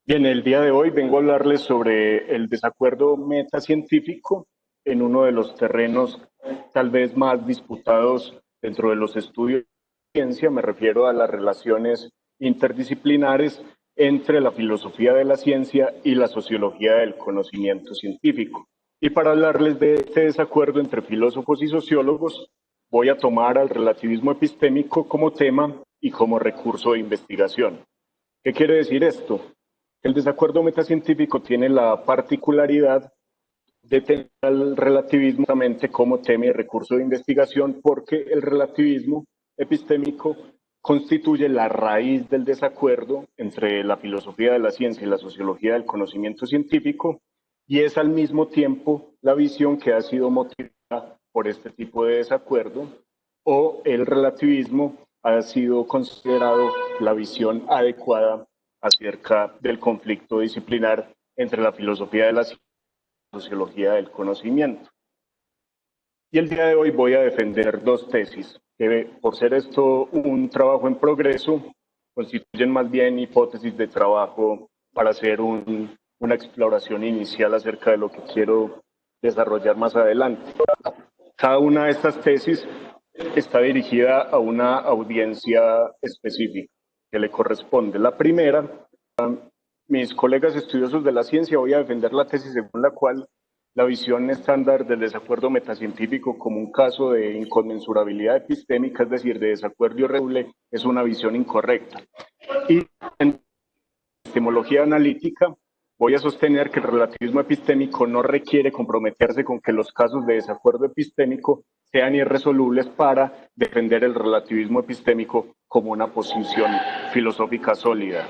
Bien, el día de hoy vengo a hablarles sobre el desacuerdo metacientífico en uno de los terrenos tal vez más disputados dentro de los estudios de ciencia. Me refiero a las relaciones interdisciplinares entre la filosofía de la ciencia y la sociología del conocimiento científico. Y para hablarles de este desacuerdo entre filósofos y sociólogos, voy a tomar al relativismo epistémico como tema y como recurso de investigación. ¿Qué quiere decir esto? El desacuerdo metacientífico tiene la particularidad de tener al relativismo como tema y recurso de investigación porque el relativismo epistémico constituye la raíz del desacuerdo entre la filosofía de la ciencia y la sociología del conocimiento científico y es al mismo tiempo la visión que ha sido motivada por este tipo de desacuerdo o el relativismo ha sido considerado la visión adecuada acerca del conflicto disciplinar entre la filosofía de la ciencia y la sociología del conocimiento. Y el día de hoy voy a defender dos tesis, que por ser esto un trabajo en progreso, constituyen más bien hipótesis de trabajo para hacer una exploración inicial acerca de lo que quiero desarrollar más adelante. Cada una de estas tesis está dirigida a una audiencia específica que le corresponde. La primera, mis colegas estudiosos de la ciencia, voy a defender la tesis según la cual la visión estándar del desacuerdo metacientífico como un caso de inconmensurabilidad epistémica, es decir, de desacuerdo irreducible, es una visión incorrecta. Y en epistemología analítica voy a sostener que el relativismo epistémico no requiere comprometerse con que los casos de desacuerdo epistémico sean irresolubles para defender el relativismo epistémico como una posición filosófica sólida.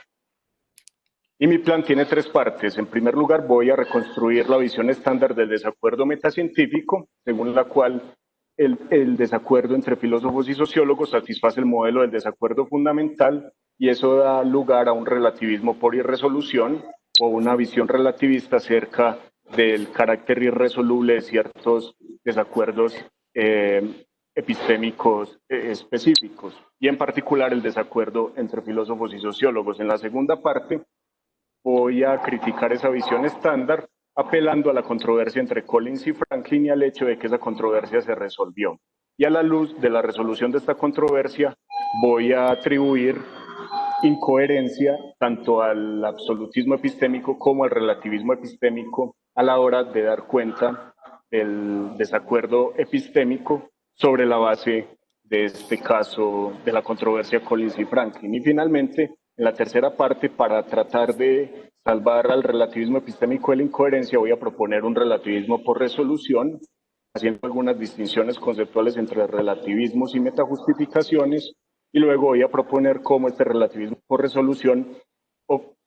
Y mi plan tiene tres partes. En primer lugar, voy a reconstruir la visión estándar del desacuerdo metacientífico, según la cual el desacuerdo entre filósofos y sociólogos satisface el modelo del desacuerdo fundamental y eso da lugar a un relativismo por irresolución o una visión relativista acerca del carácter irresoluble de ciertos desacuerdos epistémicos específicos y en particular el desacuerdo entre filósofos y sociólogos. En la segunda parte voy a criticar esa visión estándar apelando a la controversia entre Collins y Franklin y al hecho de que esa controversia se resolvió. Y a la luz de la resolución de esta controversia voy a atribuir incoherencia tanto al absolutismo epistémico como al relativismo epistémico a la hora de dar cuenta del desacuerdo epistémico sobre la base de este caso de la controversia Collins y Franklin. Y finalmente, en la tercera parte, para tratar de salvar al relativismo epistémico de la incoherencia, voy a proponer un relativismo por resolución, haciendo algunas distinciones conceptuales entre relativismos y metajustificaciones, y luego voy a proponer cómo este relativismo por resolución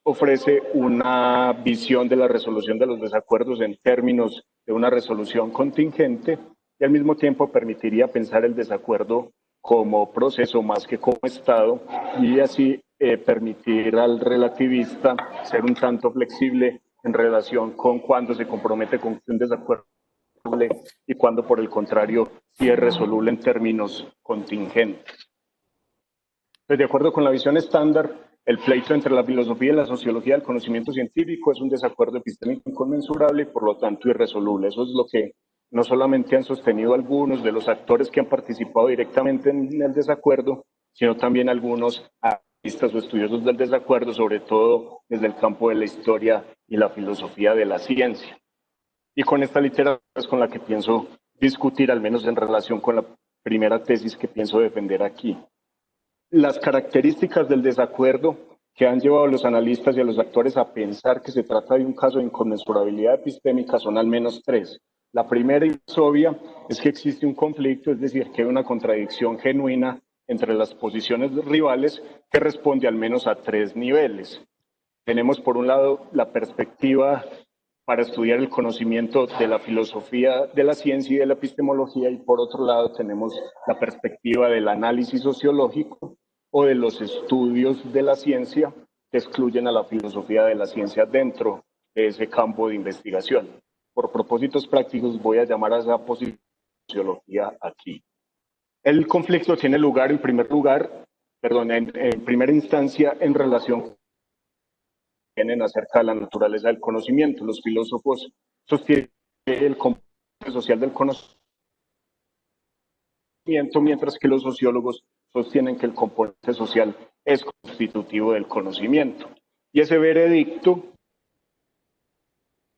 ofrece una visión de la resolución de los desacuerdos en términos de una resolución contingente y al mismo tiempo permitiría pensar el desacuerdo como proceso más que como estado y así permitir al relativista ser un tanto flexible en relación con cuando se compromete con un desacuerdo y cuando por el contrario sí es resoluble en términos contingentes. Pues de acuerdo con la visión estándar, el pleito entre la filosofía y la sociología del conocimiento científico es un desacuerdo epistémico inconmensurable y por lo tanto irresoluble. Eso es lo que no solamente han sostenido algunos de los actores que han participado directamente en el desacuerdo, sino también algunos analistas o estudiosos del desacuerdo, sobre todo desde el campo de la historia y la filosofía de la ciencia. Y con esta literatura es con la que pienso discutir, al menos en relación con la primera tesis que pienso defender aquí. Las características del desacuerdo que han llevado a los analistas y a los actores a pensar que se trata de un caso de inconmensurabilidad epistémica son al menos tres. La primera y más obvia es que existe un conflicto, es decir, que hay una contradicción genuina entre las posiciones rivales que responde al menos a tres niveles. Tenemos por un lado la perspectiva para estudiar el conocimiento de la filosofía de la ciencia y de la epistemología y por otro lado tenemos la perspectiva del análisis sociológico o de los estudios de la ciencia que excluyen a la filosofía de la ciencia dentro de ese campo de investigación. Por propósitos prácticos voy a llamar a esa posición sociología aquí. El conflicto tiene lugar en primera instancia en relación sostienen acerca de la naturaleza del conocimiento. Los filósofos sostienen el componente social del conocimiento, mientras que los sociólogos sostienen que el componente social es constitutivo del conocimiento. Y ese veredicto,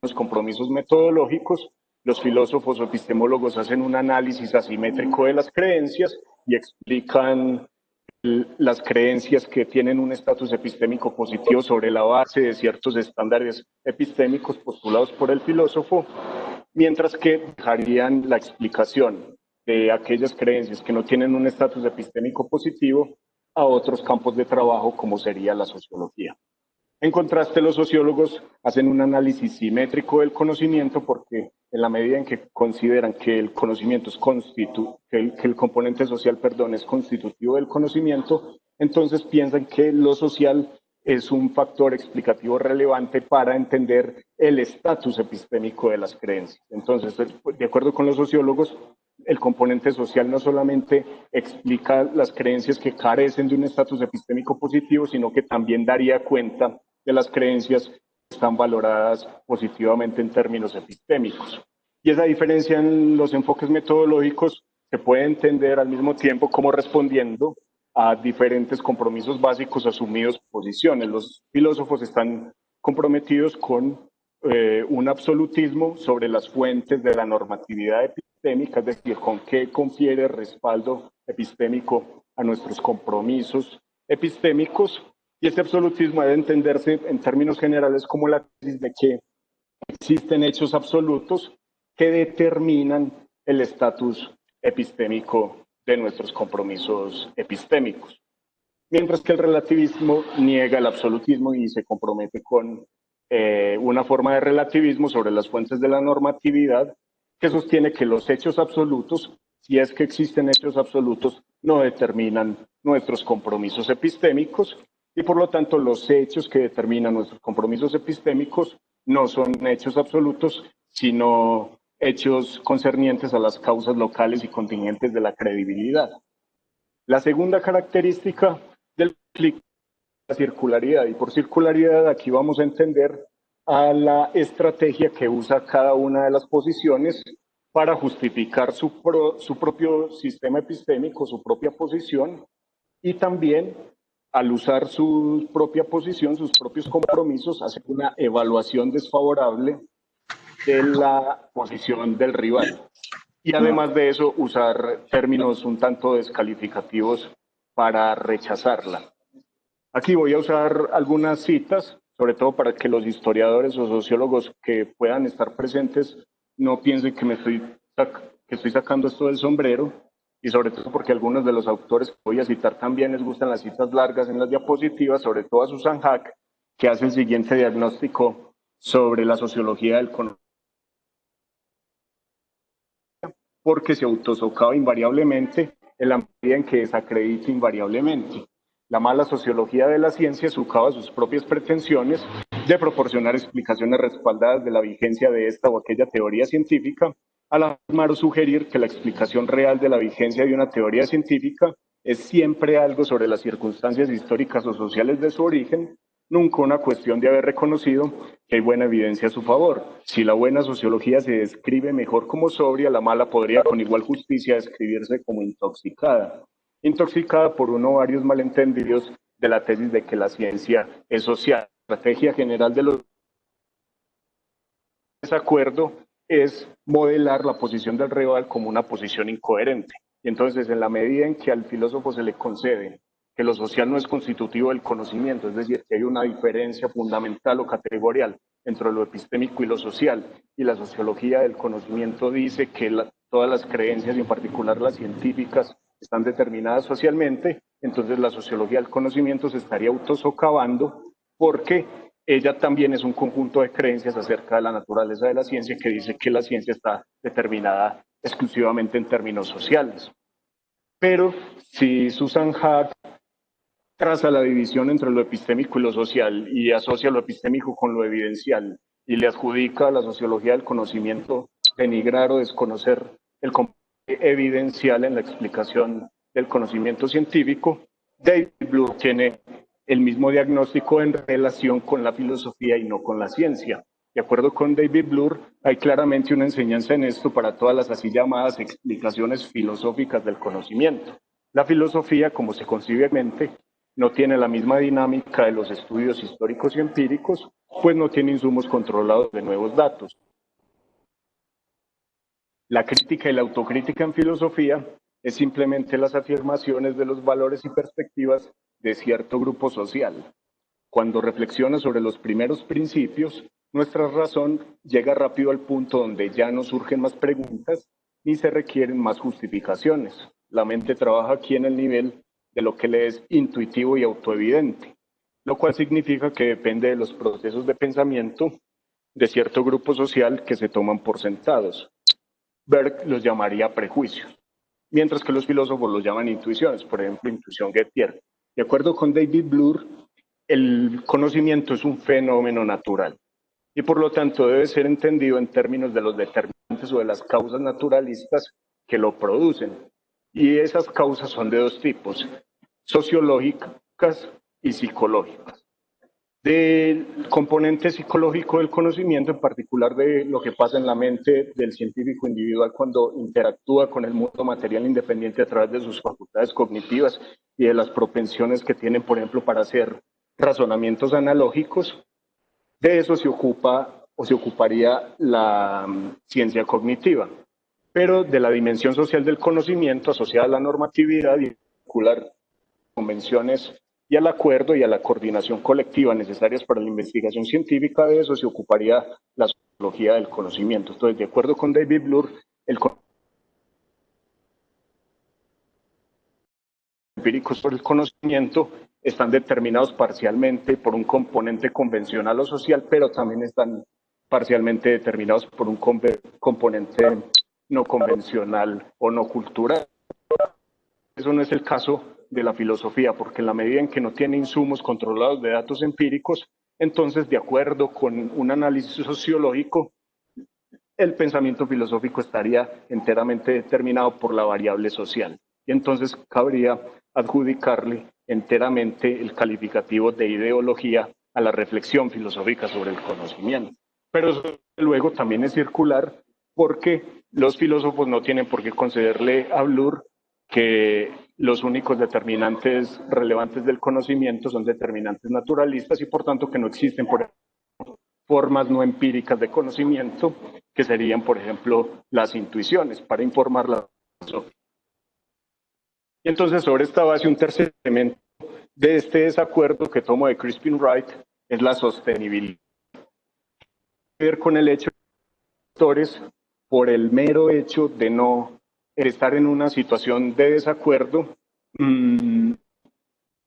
los compromisos metodológicos, los filósofos o epistemólogos hacen un análisis asimétrico de las creencias y explican las creencias que tienen un estatus epistémico positivo sobre la base de ciertos estándares epistémicos postulados por el filósofo, mientras que dejarían la explicación de aquellas creencias que no tienen un estatus epistémico positivo a otros campos de trabajo como sería la sociología. En contraste, los sociólogos hacen un análisis simétrico del conocimiento porque en la medida en que consideran que el conocimiento es que el componente social, es constitutivo del conocimiento, entonces piensan que lo social es un factor explicativo relevante para entender el estatus epistémico de las creencias. Entonces, de acuerdo con los sociólogos, el componente social no solamente explica las creencias que carecen de un estatus epistémico positivo, sino que también daría cuenta de las creencias que están valoradas positivamente en términos epistémicos. Y esa diferencia en los enfoques metodológicos se puede entender al mismo tiempo como respondiendo a diferentes compromisos básicos asumidos por posiciones. Los filósofos están comprometidos con un absolutismo sobre las fuentes de la normatividad epistémica, es decir, con qué confiere respaldo epistémico a nuestros compromisos epistémicos. Y este absolutismo debe entenderse en términos generales como la tesis de que existen hechos absolutos que determinan el estatus epistémico de nuestros compromisos epistémicos. Mientras que el relativismo niega el absolutismo y se compromete con una forma de relativismo sobre las fuentes de la normatividad que sostiene que los hechos absolutos, si es que existen hechos absolutos, no determinan nuestros compromisos epistémicos y por lo tanto los hechos que determinan nuestros compromisos epistémicos no son hechos absolutos, sino hechos concernientes a las causas locales y contingentes de la credibilidad. La segunda característica del clic es la circularidad, y por circularidad aquí vamos a entender a la estrategia que usa cada una de las posiciones para justificar su propio sistema epistémico, su propia posición, y también al usar su propia posición, sus propios compromisos, hacer una evaluación desfavorable de la posición del rival. Y además de eso, usar términos un tanto descalificativos para rechazarla. Aquí voy a usar algunas citas, sobre todo para que los historiadores o sociólogos que puedan estar presentes no piensen que estoy sacando esto del sombrero, y sobre todo porque algunos de los autores que voy a citar también les gustan las citas largas en las diapositivas, sobre todo a Susan Haack, que hace el siguiente diagnóstico sobre la sociología del conocimiento, porque se autosocava invariablemente en la medida en que desacredita invariablemente. La mala sociología de la ciencia socava sus propias pretensiones de proporcionar explicaciones respaldadas de la vigencia de esta o aquella teoría científica, al afirmar o sugerir que la explicación real de la vigencia de una teoría científica es siempre algo sobre las circunstancias históricas o sociales de su origen, nunca una cuestión de haber reconocido que hay buena evidencia a su favor. Si la buena sociología se describe mejor como sobria, la mala podría con igual justicia describirse como intoxicada. Intoxicada por uno o varios malentendidos de la tesis de que la ciencia es social. La estrategia general de los desacuerdo es modelar la posición del rival como una posición incoherente. Y entonces, en la medida en que al filósofo se le concede que lo social no es constitutivo del conocimiento, es decir, que hay una diferencia fundamental o categorial entre lo epistémico y lo social, y la sociología del conocimiento dice que todas las creencias, y en particular las científicas, están determinadas socialmente, entonces la sociología del conocimiento se estaría autosocavando porque ella también es un conjunto de creencias acerca de la naturaleza de la ciencia que dice que la ciencia está determinada exclusivamente en términos sociales. Pero si Susan Haack traza la división entre lo epistémico y lo social y asocia lo epistémico con lo evidencial y le adjudica a la sociología del conocimiento denigrar o desconocer el componente evidencial en la explicación del conocimiento científico, David Bloor tiene el mismo diagnóstico en relación con la filosofía y no con la ciencia. De acuerdo con David Bloor, hay claramente una enseñanza en esto para todas las así llamadas explicaciones filosóficas del conocimiento. La filosofía, como se concibe en mente, no tiene la misma dinámica de los estudios históricos y empíricos, pues no tiene insumos controlados de nuevos datos. La crítica y la autocrítica en filosofía es simplemente las afirmaciones de los valores y perspectivas de cierto grupo social. Cuando reflexiona sobre los primeros principios, nuestra razón llega rápido al punto donde ya no surgen más preguntas ni se requieren más justificaciones. La mente trabaja aquí en el nivel de lo que le es intuitivo y autoevidente, lo cual significa que depende de los procesos de pensamiento de cierto grupo social que se toman por sentados. Berg los llamaría prejuicios, mientras que los filósofos los llaman intuiciones, por ejemplo, intuición Gettier. De acuerdo con David Bloor, el conocimiento es un fenómeno natural y por lo tanto debe ser entendido en términos de los determinantes o de las causas naturalistas que lo producen. Y esas causas son de dos tipos, sociológicas y psicológicas. Del componente psicológico del conocimiento, en particular de lo que pasa en la mente del científico individual cuando interactúa con el mundo material independiente a través de sus facultades cognitivas y de las propensiones que tienen, por ejemplo, para hacer razonamientos analógicos, de eso se ocupa o se ocuparía la ciencia cognitiva. Pero de la dimensión social del conocimiento asociada a la normatividad y particular convenciones y al acuerdo y a la coordinación colectiva necesarias para la investigación científica, de eso se ocuparía la sociología del conocimiento. Entonces, de acuerdo con David Bloor, el empíricos sobre el conocimiento están determinados parcialmente por un componente convencional o social, pero también están parcialmente determinados por un componente no convencional o no cultural. Eso no es el caso de la filosofía, porque en la medida en que no tiene insumos controlados de datos empíricos, entonces, de acuerdo con un análisis sociológico, el pensamiento filosófico estaría enteramente determinado por la variable social. Y entonces cabría adjudicarle enteramente el calificativo de ideología a la reflexión filosófica sobre el conocimiento. Pero eso luego también es circular porque los filósofos no tienen por qué concederle a Bloor que los únicos determinantes relevantes del conocimiento son determinantes naturalistas y por tanto que no existen, por ejemplo, formas no empíricas de conocimiento, que serían, por ejemplo, las intuiciones, para informar la filosofía. Y entonces, sobre esta base, un tercer elemento de este desacuerdo que tomo de Crispin Wright es la sostenibilidad. Tiene que ver con el hecho de que los autores, por el mero hecho de no estar en una situación de desacuerdo,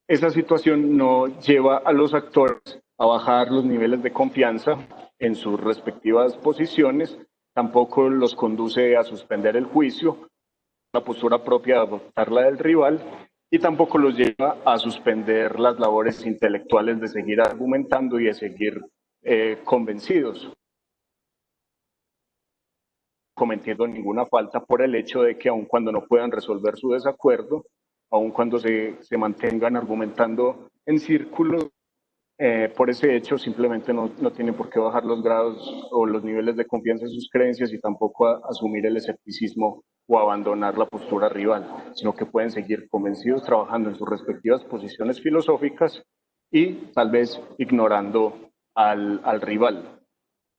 esa situación no lleva a los actores a bajar los niveles de confianza en sus respectivas posiciones, tampoco los conduce a suspender el juicio, la postura propia de adoptar la del rival, y tampoco los lleva a suspender las labores intelectuales de seguir argumentando y de seguir convencidos, cometiendo ninguna falta por el hecho de que aun cuando no puedan resolver su desacuerdo, aun cuando se mantengan argumentando en círculos, por ese hecho simplemente no tienen por qué bajar los grados o los niveles de confianza en sus creencias y tampoco asumir el escepticismo o abandonar la postura rival, sino que pueden seguir convencidos trabajando en sus respectivas posiciones filosóficas y tal vez ignorando al rival.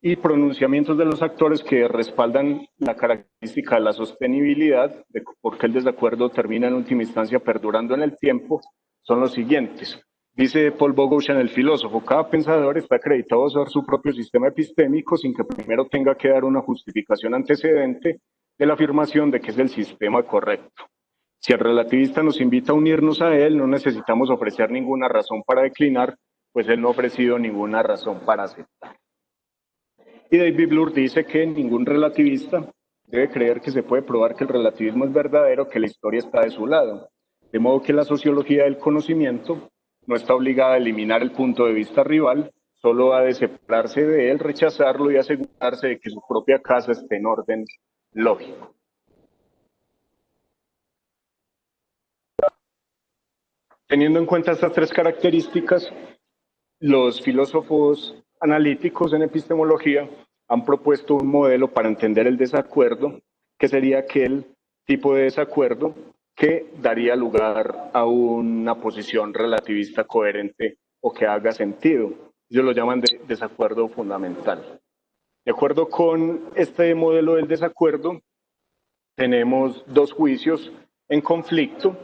Y pronunciamientos de los actores que respaldan la característica de la sostenibilidad, de por qué el desacuerdo termina en última instancia perdurando en el tiempo, son los siguientes. Dice Paul Boghossian, el filósofo, cada pensador está acreditado a usar su propio sistema epistémico sin que primero tenga que dar una justificación antecedente de la afirmación de que es el sistema correcto. Si el relativista nos invita a unirnos a él, no necesitamos ofrecer ninguna razón para declinar, pues él no ha ofrecido ninguna razón para aceptar. Y David Bloor dice que ningún relativista debe creer que se puede probar que el relativismo es verdadero, que la historia está de su lado. De modo que la sociología del conocimiento no está obligada a eliminar el punto de vista rival, solo ha de separarse de él, rechazarlo y asegurarse de que su propia casa esté en orden lógico. Teniendo en cuenta estas tres características, los filósofos analíticos en epistemología han propuesto un modelo para entender el desacuerdo, que sería aquel tipo de desacuerdo que daría lugar a una posición relativista coherente o que haga sentido. Ellos lo llaman de desacuerdo fundamental. De acuerdo con este modelo del desacuerdo, tenemos dos juicios en conflicto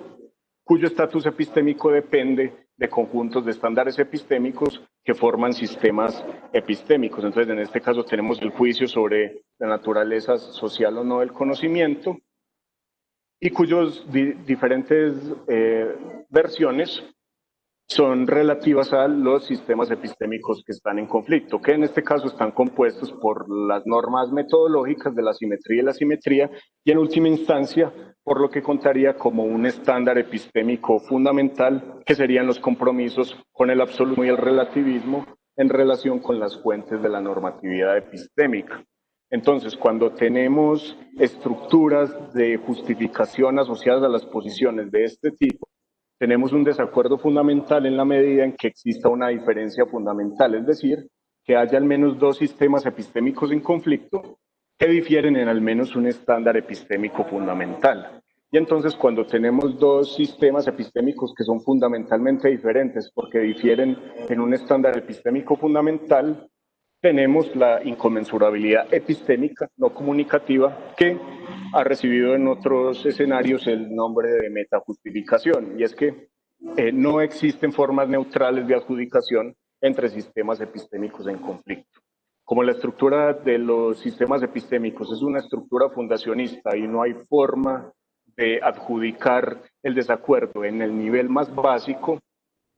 cuyo estatus epistémico depende de conjuntos de estándares epistémicos que forman sistemas epistémicos. Entonces, en este caso tenemos el juicio sobre la naturaleza social o no del conocimiento y cuyos diferentes versiones son relativas a los sistemas epistémicos que están en conflicto, que en este caso están compuestos por las normas metodológicas de la simetría y la simetría, y en última instancia, por lo que contaría como un estándar epistémico fundamental, que serían los compromisos con el absoluto y el relativismo en relación con las fuentes de la normatividad epistémica. Entonces, cuando tenemos estructuras de justificación asociadas a las posiciones de este tipo, tenemos un desacuerdo fundamental en la medida en que exista una diferencia fundamental, es decir, que haya al menos dos sistemas epistémicos en conflicto que difieren en al menos un estándar epistémico fundamental. Y entonces cuando tenemos dos sistemas epistémicos que son fundamentalmente diferentes porque difieren en un estándar epistémico fundamental, tenemos la inconmensurabilidad epistémica no comunicativa que ha recibido en otros escenarios el nombre de metajustificación, y es que no existen formas neutrales de adjudicación entre sistemas epistémicos en conflicto. Como la estructura de los sistemas epistémicos es una estructura fundacionista y no hay forma de adjudicar el desacuerdo en el nivel más básico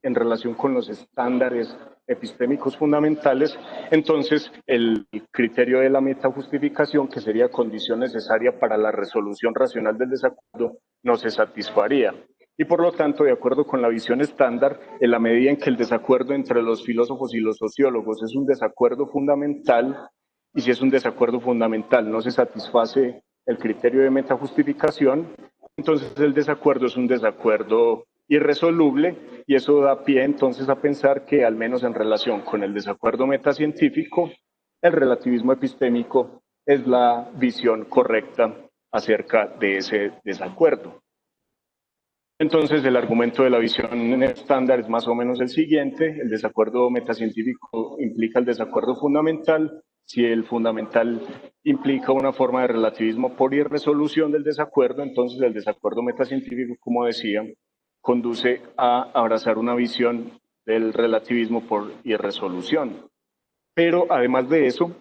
en relación con los estándares epistémicos fundamentales, entonces el criterio de la metajustificación, que sería condición necesaria para la resolución racional del desacuerdo, no se satisfaría. Y por lo tanto, de acuerdo con la visión estándar, en la medida en que el desacuerdo entre los filósofos y los sociólogos es un desacuerdo fundamental, y si es un desacuerdo fundamental no se satisface el criterio de metajustificación, entonces el desacuerdo es un desacuerdo irresoluble, y eso da pie entonces a pensar que, al menos en relación con el desacuerdo metacientífico, el relativismo epistémico es la visión correcta acerca de ese desacuerdo. Entonces, el argumento de la visión estándar es más o menos el siguiente: el desacuerdo metacientífico implica el desacuerdo fundamental. Si el fundamental implica una forma de relativismo por irresolución del desacuerdo, entonces el desacuerdo metacientífico, como decía, conduce a abrazar una visión del relativismo por irresolución. Pero además de eso,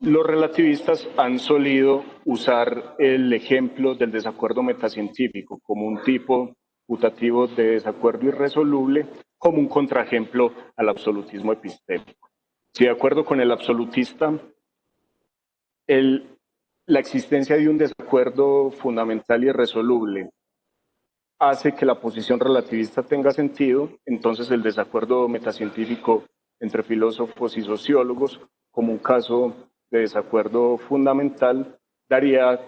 los relativistas han solido usar el ejemplo del desacuerdo metacientífico como un tipo putativo de desacuerdo irresoluble, como un contraejemplo al absolutismo epistémico. Si de acuerdo con el absolutista, la existencia de un desacuerdo fundamental irresoluble hace que la posición relativista tenga sentido, entonces el desacuerdo metacientífico entre filósofos y sociólogos, como un caso de desacuerdo fundamental, daría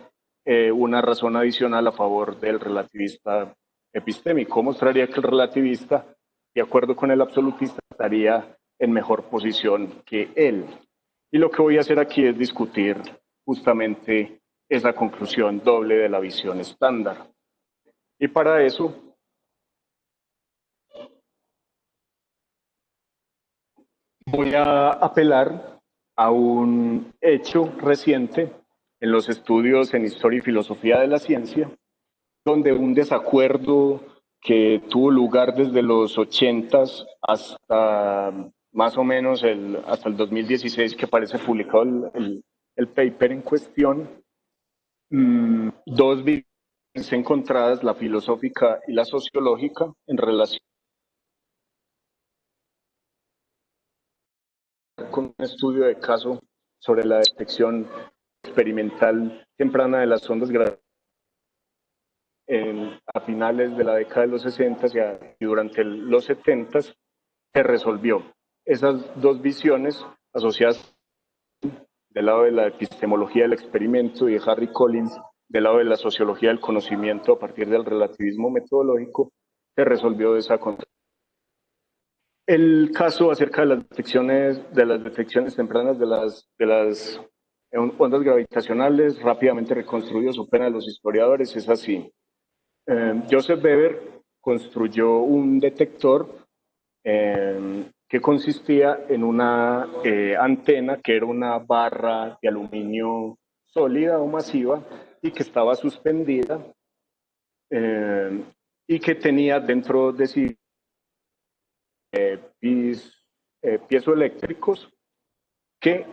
una razón adicional a favor del relativista epistémico. Mostraría que el relativista, de acuerdo con el absolutista, estaría en mejor posición que él. Y lo que voy a hacer aquí es discutir justamente esa conclusión doble de la visión estándar. Y para eso voy a apelar a un hecho reciente en los estudios en historia y filosofía de la ciencia, donde un desacuerdo que tuvo lugar desde los 80 hasta más o menos hasta el 2016, que aparece publicado el paper en cuestión, dos visiones encontradas, la filosófica y la sociológica, en relación con un estudio de caso sobre la detección experimental temprana de las ondas a finales de la década de los 60 y durante los 70 se resolvió. Esas dos visiones asociadas del lado de la epistemología del experimento y de Harry Collins del lado de la sociología del conocimiento a partir del relativismo metodológico, se resolvió esa controversia. El caso acerca de las detecciones tempranas de las ondas gravitacionales, rápidamente reconstruido, su pena de los historiadores, es así. Joseph Weber construyó un detector que consistía en una antena que era una barra de aluminio sólida o masiva y que estaba suspendida y que tenía dentro de sí piezoeléctricos que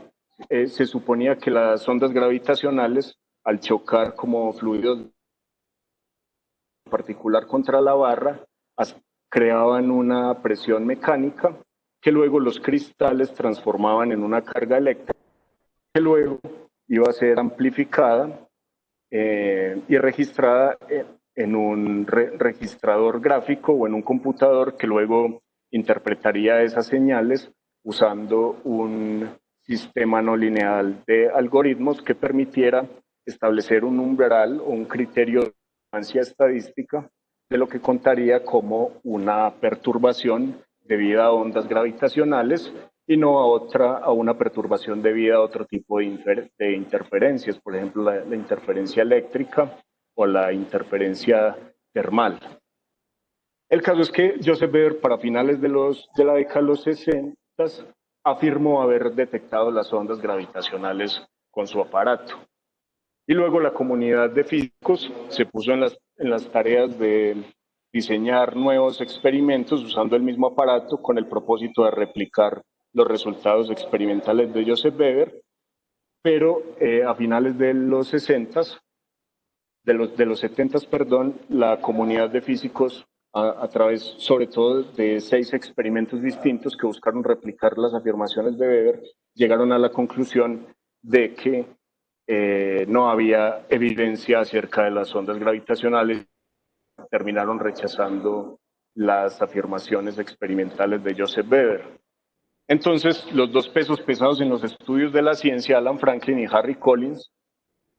se suponía que las ondas gravitacionales, al chocar como fluidos en particular contra la barra, creaban una presión mecánica que luego los cristales transformaban en una carga eléctrica que luego iba a ser amplificada y registrada en un registrador gráfico o en un computador que luego interpretaría esas señales usando un sistema no lineal de algoritmos que permitiera establecer un umbral o un criterio de relevancia estadística de lo que contaría como una perturbación debida a ondas gravitacionales y no a una perturbación debida a otro tipo de interferencias, por ejemplo, la interferencia eléctrica o la interferencia termal. El caso es que Joseph Weber, para finales de la década de los 60, afirmó haber detectado las ondas gravitacionales con su aparato. Y luego la comunidad de físicos se puso en las tareas de diseñar nuevos experimentos usando el mismo aparato con el propósito de replicar los resultados experimentales de Joseph Weber, pero a finales de los 60, de los 70, perdón, la comunidad de físicos a través sobre todo de 6 experimentos distintos que buscaron replicar las afirmaciones de Weber, llegaron a la conclusión de que no había evidencia acerca de las ondas gravitacionales, terminaron rechazando las afirmaciones experimentales de Joseph Weber. Entonces, los dos pesos pesados en los estudios de la ciencia, Alan Franklin y Harry Collins,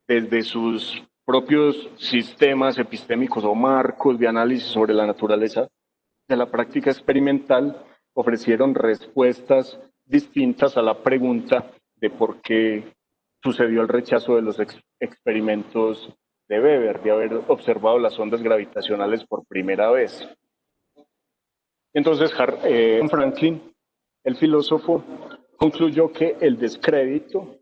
desde sus propios sistemas epistémicos o marcos de análisis sobre la naturaleza de la práctica experimental, ofrecieron respuestas distintas a la pregunta de por qué sucedió el rechazo de los experimentos de Weber, de haber observado las ondas gravitacionales por primera vez. Entonces, Franklin, el filósofo, concluyó que el descrédito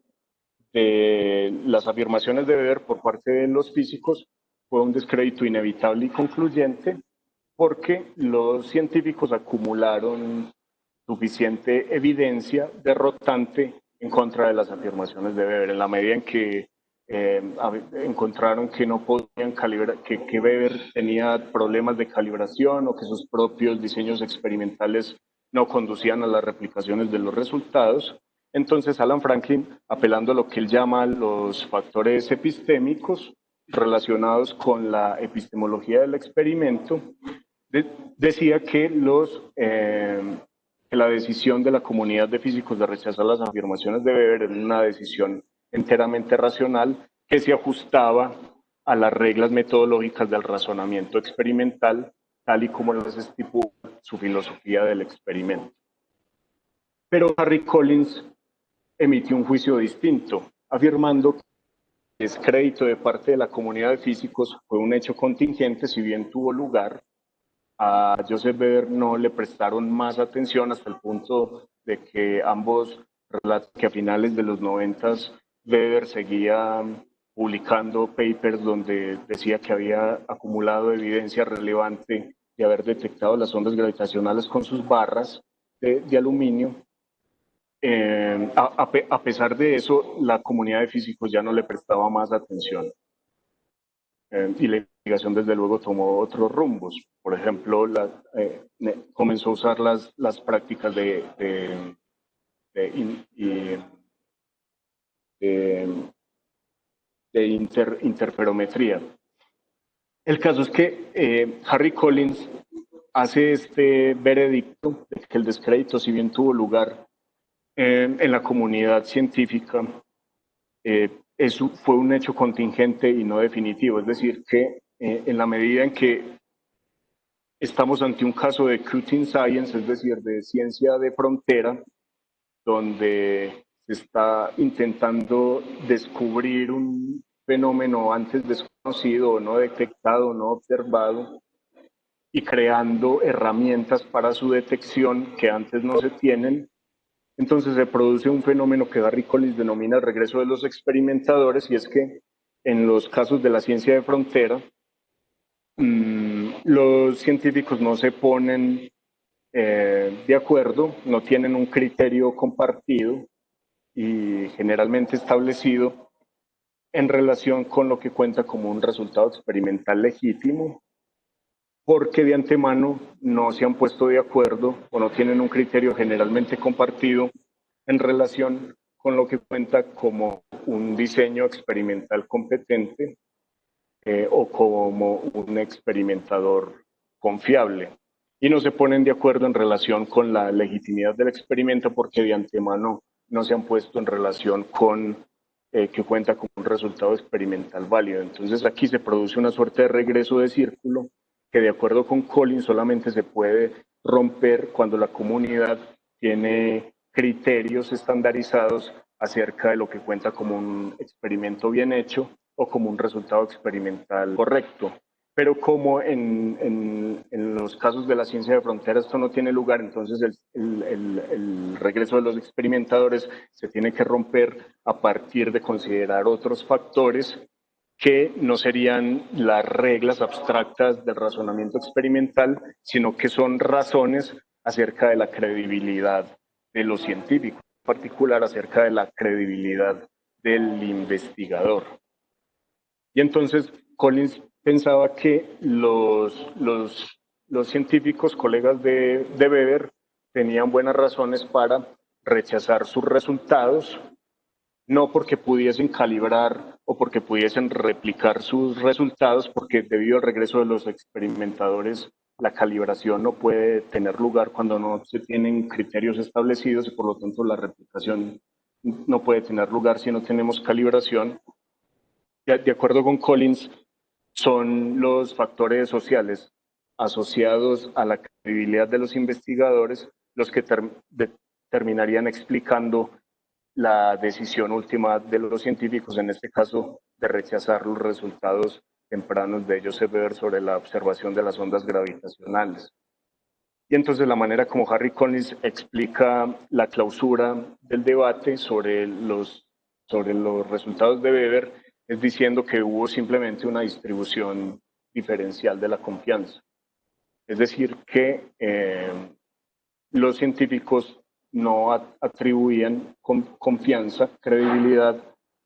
de las afirmaciones de Weber por parte de los físicos fue un descrédito inevitable y concluyente porque los científicos acumularon suficiente evidencia derrotante en contra de las afirmaciones de Weber, en la medida en que encontraron que no podían calibrar, que Weber tenía problemas de calibración o que sus propios diseños experimentales no conducían a las replicaciones de los resultados. Entonces Alan Franklin, apelando a lo que él llama los factores epistémicos relacionados con la epistemología del experimento, decía que la decisión de la comunidad de físicos de rechazar las afirmaciones de Weber era una decisión enteramente racional que se ajustaba a las reglas metodológicas del razonamiento experimental, tal y como las estipula su filosofía del experimento. Pero Harry Collins emitió un juicio distinto, afirmando que el descrédito de parte de la comunidad de físicos fue un hecho contingente, si bien tuvo lugar. A Joseph Weber no le prestaron más atención hasta el punto de que ambos relatan que a finales de los 90 Weber seguía publicando papers donde decía que había acumulado evidencia relevante de haber detectado las ondas gravitacionales con sus barras de aluminio. A pesar de eso, la comunidad de físicos ya no le prestaba más atención. Y la investigación desde luego tomó otros rumbos. Por ejemplo, comenzó a usar las prácticas de interferometría. El caso es que Harry Collins hace este veredicto de que el descrédito, si bien tuvo lugar en la comunidad científica, eso fue un hecho contingente y no definitivo, es decir, que en la medida en que estamos ante un caso de cutting science, es decir, de ciencia de frontera, donde se está intentando descubrir un fenómeno antes desconocido, no detectado, no observado, y creando herramientas para su detección que antes no se tienen. Entonces se produce un fenómeno que Harry Collins denomina el regreso de los experimentadores, y es que en los casos de la ciencia de frontera, los científicos no se ponen de acuerdo, no tienen un criterio compartido y generalmente establecido en relación con lo que cuenta como un resultado experimental legítimo, porque de antemano no se han puesto de acuerdo o no tienen un criterio generalmente compartido en relación con lo que cuenta como un diseño experimental competente o como un experimentador confiable. Y no se ponen de acuerdo en relación con la legitimidad del experimento porque de antemano no se han puesto en relación con que cuenta con un resultado experimental válido. Entonces aquí se produce una suerte de regreso de círculo que de acuerdo con Collins solamente se puede romper cuando la comunidad tiene criterios estandarizados acerca de lo que cuenta como un experimento bien hecho o como un resultado experimental correcto. Pero como en los casos de la ciencia de frontera esto no tiene lugar, entonces el regreso de los experimentadores se tiene que romper a partir de considerar otros factores que no serían las reglas abstractas del razonamiento experimental, sino que son razones acerca de la credibilidad de los científicos, en particular acerca de la credibilidad del investigador. Y entonces Collins pensaba que los científicos, colegas de Weber, tenían buenas razones para rechazar sus resultados, no porque pudiesen calibrar o porque pudiesen replicar sus resultados, porque debido al regreso de los experimentadores, la calibración no puede tener lugar cuando no se tienen criterios establecidos y por lo tanto la replicación no puede tener lugar si no tenemos calibración. De acuerdo con Collins, son los factores sociales asociados a la credibilidad de los investigadores los que terminarían explicando la decisión última de los científicos, en este caso, de rechazar los resultados tempranos de Joseph Weber sobre la observación de las ondas gravitacionales. Y entonces la manera como Harry Collins explica la clausura del debate sobre los resultados de Weber es diciendo que hubo simplemente una distribución diferencial de la confianza. Es decir, que los científicos no atribuían confianza, credibilidad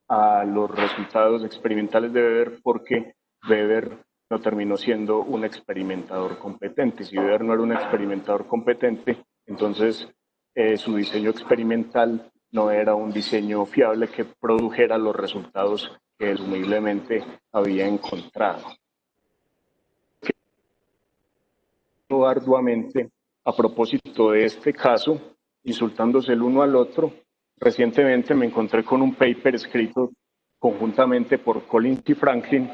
a los resultados experimentales de Weber porque Weber no terminó siendo un experimentador competente. Si Weber no era un experimentador competente, entonces su diseño experimental no era un diseño fiable que produjera los resultados que presumiblemente había encontrado. Arduamente a propósito de este caso, insultándose el uno al otro. Recientemente me encontré con un paper escrito conjuntamente por Collins y Franklin,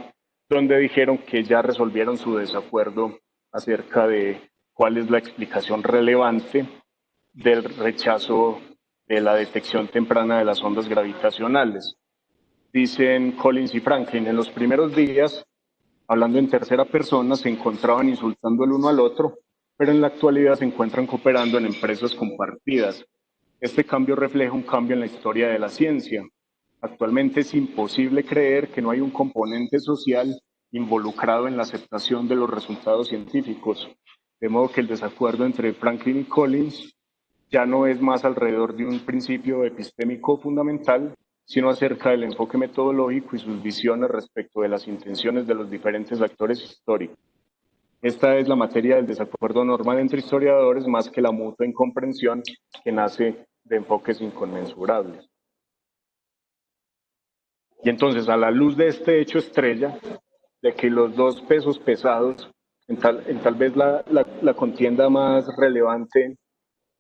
donde dijeron que ya resolvieron su desacuerdo acerca de cuál es la explicación relevante del rechazo de la detección temprana de las ondas gravitacionales. Dicen Collins y Franklin, en los primeros días, hablando en tercera persona, se encontraban insultando el uno al otro, pero en la actualidad se encuentran cooperando en empresas compartidas. Este cambio refleja un cambio en la historia de la ciencia. Actualmente es imposible creer que no hay un componente social involucrado en la aceptación de los resultados científicos, de modo que el desacuerdo entre Franklin y Collins ya no es más alrededor de un principio epistémico fundamental, sino acerca del enfoque metodológico y sus visiones respecto de las intenciones de los diferentes actores históricos. Esta es la materia del desacuerdo normal entre historiadores más que la mutua incomprensión que nace de enfoques inconmensurables. Y entonces, a la luz de este hecho estrella, de que los dos pesos pesados, en tal vez la contienda más relevante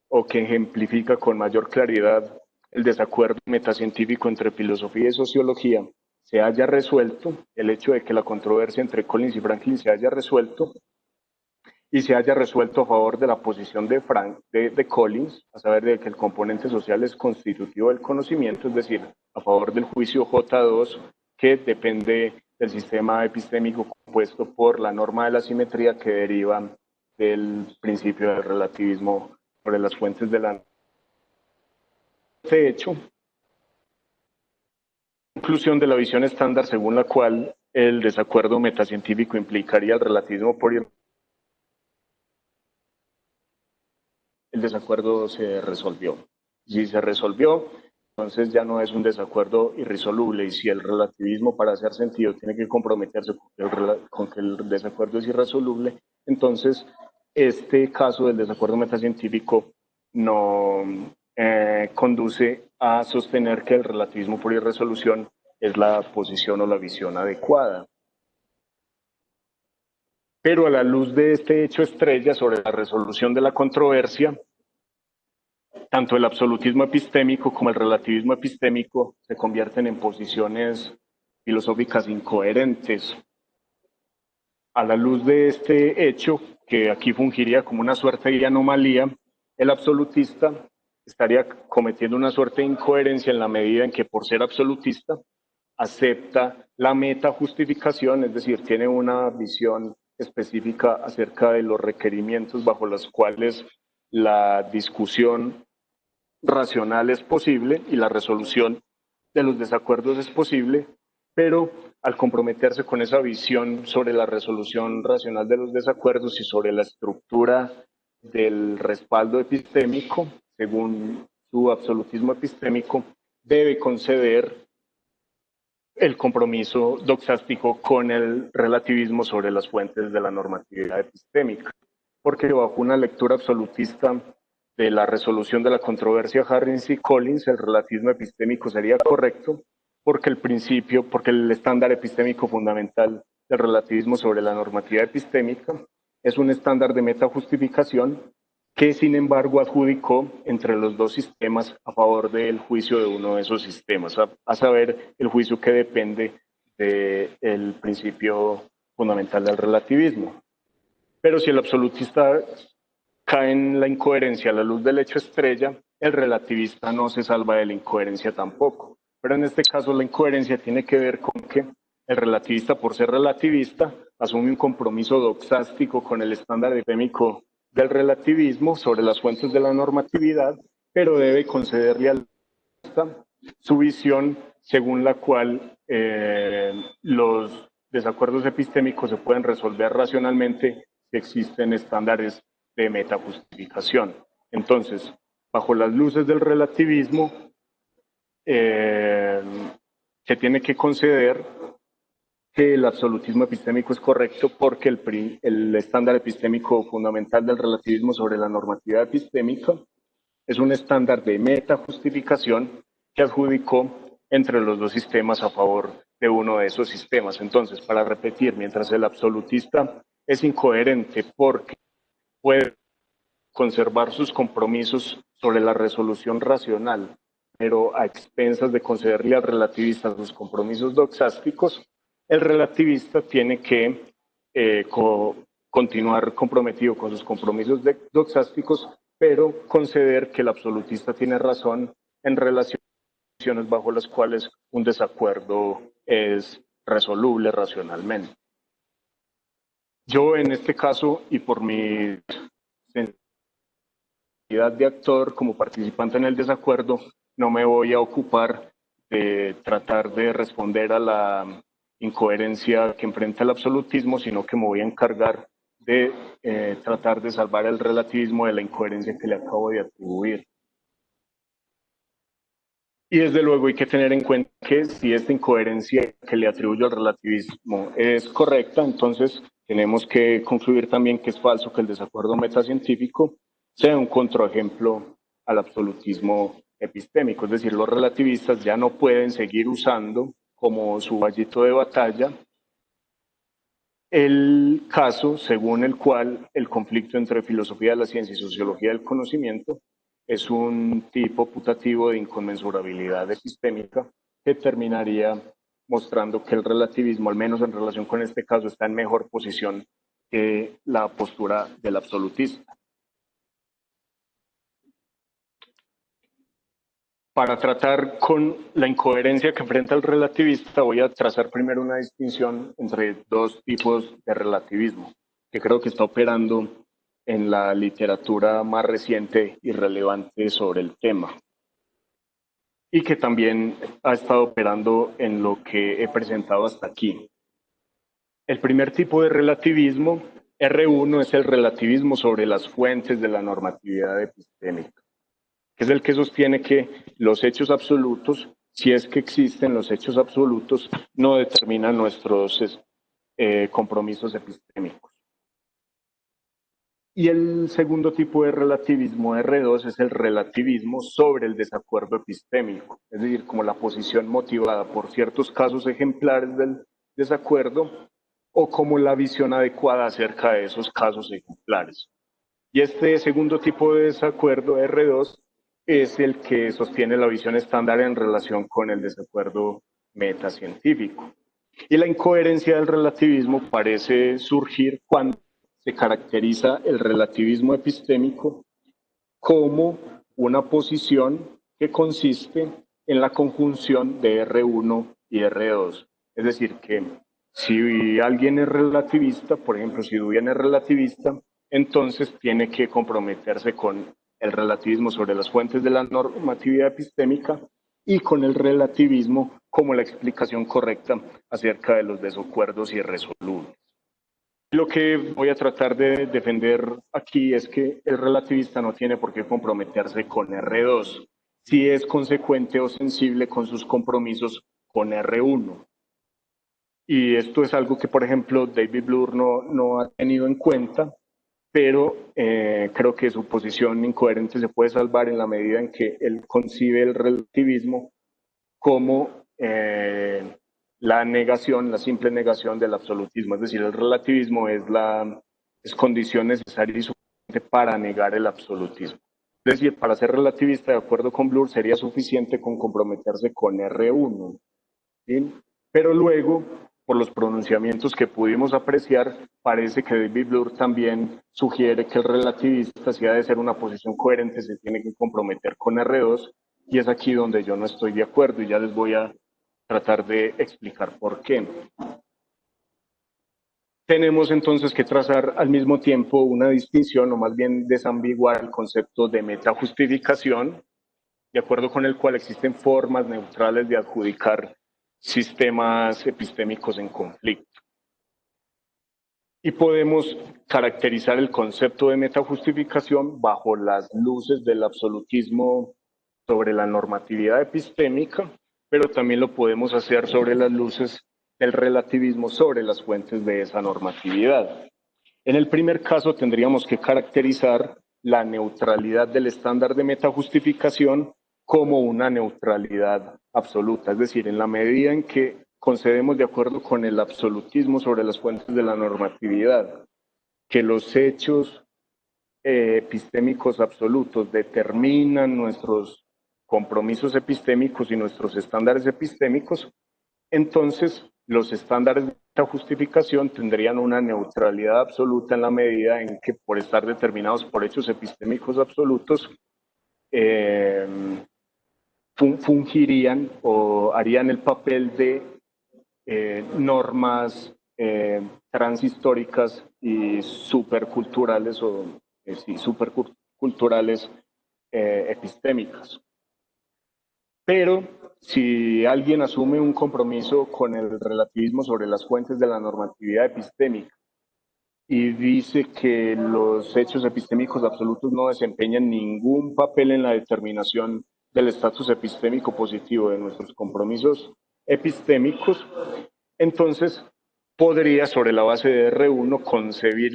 o que ejemplifica con mayor claridad el desacuerdo metacientífico entre filosofía y sociología, se haya resuelto, el hecho de que la controversia entre Collins y Franklin se haya resuelto, y se haya resuelto a favor de la posición de Collins, a saber de que el componente social es constitutivo del conocimiento, es decir, a favor del juicio J2, que depende del sistema epistémico compuesto por la norma de la simetría que deriva del principio del relativismo sobre las fuentes de la... De hecho, conclusión de la visión estándar según la cual el desacuerdo metacientífico implicaría el relativismo por el desacuerdo se resolvió. Si se resolvió, entonces ya no es un desacuerdo irresoluble, y si el relativismo para hacer sentido tiene que comprometerse con que el desacuerdo es irresoluble, entonces este caso del desacuerdo metacientífico no conduce a sostener que el relativismo por irresolución es la posición o la visión adecuada. Pero a la luz de este hecho estrella sobre la resolución de la controversia, tanto el absolutismo epistémico como el relativismo epistémico se convierten en posiciones filosóficas incoherentes. A la luz de este hecho, que aquí fungiría como una suerte de anomalía, el absolutista estaría cometiendo una suerte de incoherencia en la medida en que, por ser absolutista, acepta la metajustificación, es decir, tiene una visión específica acerca de los requerimientos bajo los cuales la discusión racional es posible y la resolución de los desacuerdos es posible, pero al comprometerse con esa visión sobre la resolución racional de los desacuerdos y sobre la estructura del respaldo epistémico, según su absolutismo epistémico, debe conceder el compromiso doxástico con el relativismo sobre las fuentes de la normatividad epistémica, porque bajo una lectura absolutista de la resolución de la controversia Harris y Collins, el relativismo epistémico sería correcto, porque porque el estándar epistémico fundamental del relativismo sobre la normatividad epistémica es un estándar de metajustificación que sin embargo adjudicó entre los dos sistemas a favor del juicio de uno de esos sistemas, a saber, el juicio que depende del principio fundamental del relativismo. Pero si el absolutista cae en la incoherencia a la luz del hecho estrella, el relativista no se salva de la incoherencia tampoco. Pero en este caso la incoherencia tiene que ver con que el relativista, por ser relativista, asume un compromiso doxástico con el estándar epistémico del relativismo sobre las fuentes de la normatividad, pero debe concederle al su visión según la cual los desacuerdos epistémicos se pueden resolver racionalmente si existen estándares de metajustificación. Entonces, bajo las luces del relativismo, se tiene que conceder que el absolutismo epistémico es correcto porque el estándar epistémico fundamental del relativismo sobre la normatividad epistémica es un estándar de metajustificación que adjudicó entre los dos sistemas a favor de uno de esos sistemas. Entonces, para repetir, mientras el absolutista es incoherente porque puede conservar sus compromisos sobre la resolución racional, pero a expensas de concederle al relativista sus compromisos doxásticos, el relativista tiene que continuar comprometido con sus compromisos doxásticos, pero conceder que el absolutista tiene razón en relaciones bajo las cuales un desacuerdo es resoluble racionalmente. Yo en este caso, y por mi de actor como participante en el desacuerdo, no me voy a ocupar de tratar de responder a la incoherencia que enfrenta el absolutismo, sino que me voy a encargar de tratar de salvar el relativismo de la incoherencia que le acabo de atribuir. Y desde luego hay que tener en cuenta que si esta incoherencia que le atribuyo al relativismo es correcta, entonces tenemos que concluir también que es falso que el desacuerdo metacientífico sea un contraejemplo al absolutismo epistémico. Es decir, los relativistas ya no pueden seguir usando como su vallito de batalla el caso según el cual el conflicto entre filosofía de la ciencia y sociología del conocimiento es un tipo putativo de inconmensurabilidad epistémica que terminaría mostrando que el relativismo, al menos en relación con este caso, está en mejor posición que la postura del absolutista. Para tratar con la incoherencia que enfrenta el relativista, voy a trazar primero una distinción entre dos tipos de relativismo, que creo que está operando en la literatura más reciente y relevante sobre el tema, y que también ha estado operando en lo que he presentado hasta aquí. El primer tipo de relativismo, R1, es el relativismo sobre las fuentes de la normatividad epistémica, que es el que sostiene que los hechos absolutos, si es que existen los hechos absolutos, no determinan nuestros compromisos epistémicos. Y el segundo tipo de relativismo, R2, es el relativismo sobre el desacuerdo epistémico, es decir, como la posición motivada por ciertos casos ejemplares del desacuerdo o como la visión adecuada acerca de esos casos ejemplares. Y este segundo tipo de desacuerdo, R2, es el que sostiene la visión estándar en relación con el desacuerdo metacientífico. Y la incoherencia del relativismo parece surgir cuando se caracteriza el relativismo epistémico como una posición que consiste en la conjunción de R1 y R2. Es decir, que si alguien es relativista, por ejemplo, si Duyan es relativista, entonces tiene que comprometerse con el relativismo sobre las fuentes de la normatividad epistémica y con el relativismo como la explicación correcta acerca de los desacuerdos irresolubles. Lo que voy a tratar de defender aquí es que el relativista no tiene por qué comprometerse con R2 si es consecuente o sensible con sus compromisos con R1. Y esto es algo que, por ejemplo, David Bloor no ha tenido en cuenta, pero creo que su posición incoherente se puede salvar en la medida en que él concibe el relativismo como la negación, la simple negación del absolutismo. Es decir, el relativismo es condición necesaria y suficiente para negar el absolutismo. Es decir, para ser relativista, de acuerdo con Bloor, sería suficiente con comprometerse con R1. ¿Sí? Pero luego, por los pronunciamientos que pudimos apreciar, parece que David Bloor también sugiere que el relativista, si ha de ser una posición coherente, se tiene que comprometer con R2, y es aquí donde yo no estoy de acuerdo, y ya les voy a tratar de explicar por qué. Tenemos entonces que trazar al mismo tiempo una distinción, o más bien desambiguar el concepto de metajustificación, de acuerdo con el cual existen formas neutrales de adjudicar sistemas epistémicos en conflicto. Y podemos caracterizar el concepto de metajustificación bajo las luces del absolutismo sobre la normatividad epistémica, pero también lo podemos hacer sobre las luces del relativismo sobre las fuentes de esa normatividad. En el primer caso tendríamos que caracterizar la neutralidad del estándar de metajustificación como una neutralidad absoluta, es decir, en la medida en que concedemos de acuerdo con el absolutismo sobre las fuentes de la normatividad, que los hechos epistémicos absolutos determinan nuestros compromisos epistémicos y nuestros estándares epistémicos, entonces los estándares de esta justificación tendrían una neutralidad absoluta en la medida en que, por estar determinados por hechos epistémicos absolutos, fungirían o harían el papel de normas transhistóricas y superculturales o sí, superculturales epistémicas. Pero si alguien asume un compromiso con el relativismo sobre las fuentes de la normatividad epistémica y dice que los hechos epistémicos absolutos no desempeñan ningún papel en la determinación del estatus epistémico positivo de nuestros compromisos epistémicos, entonces podría, sobre la base de R1, concebir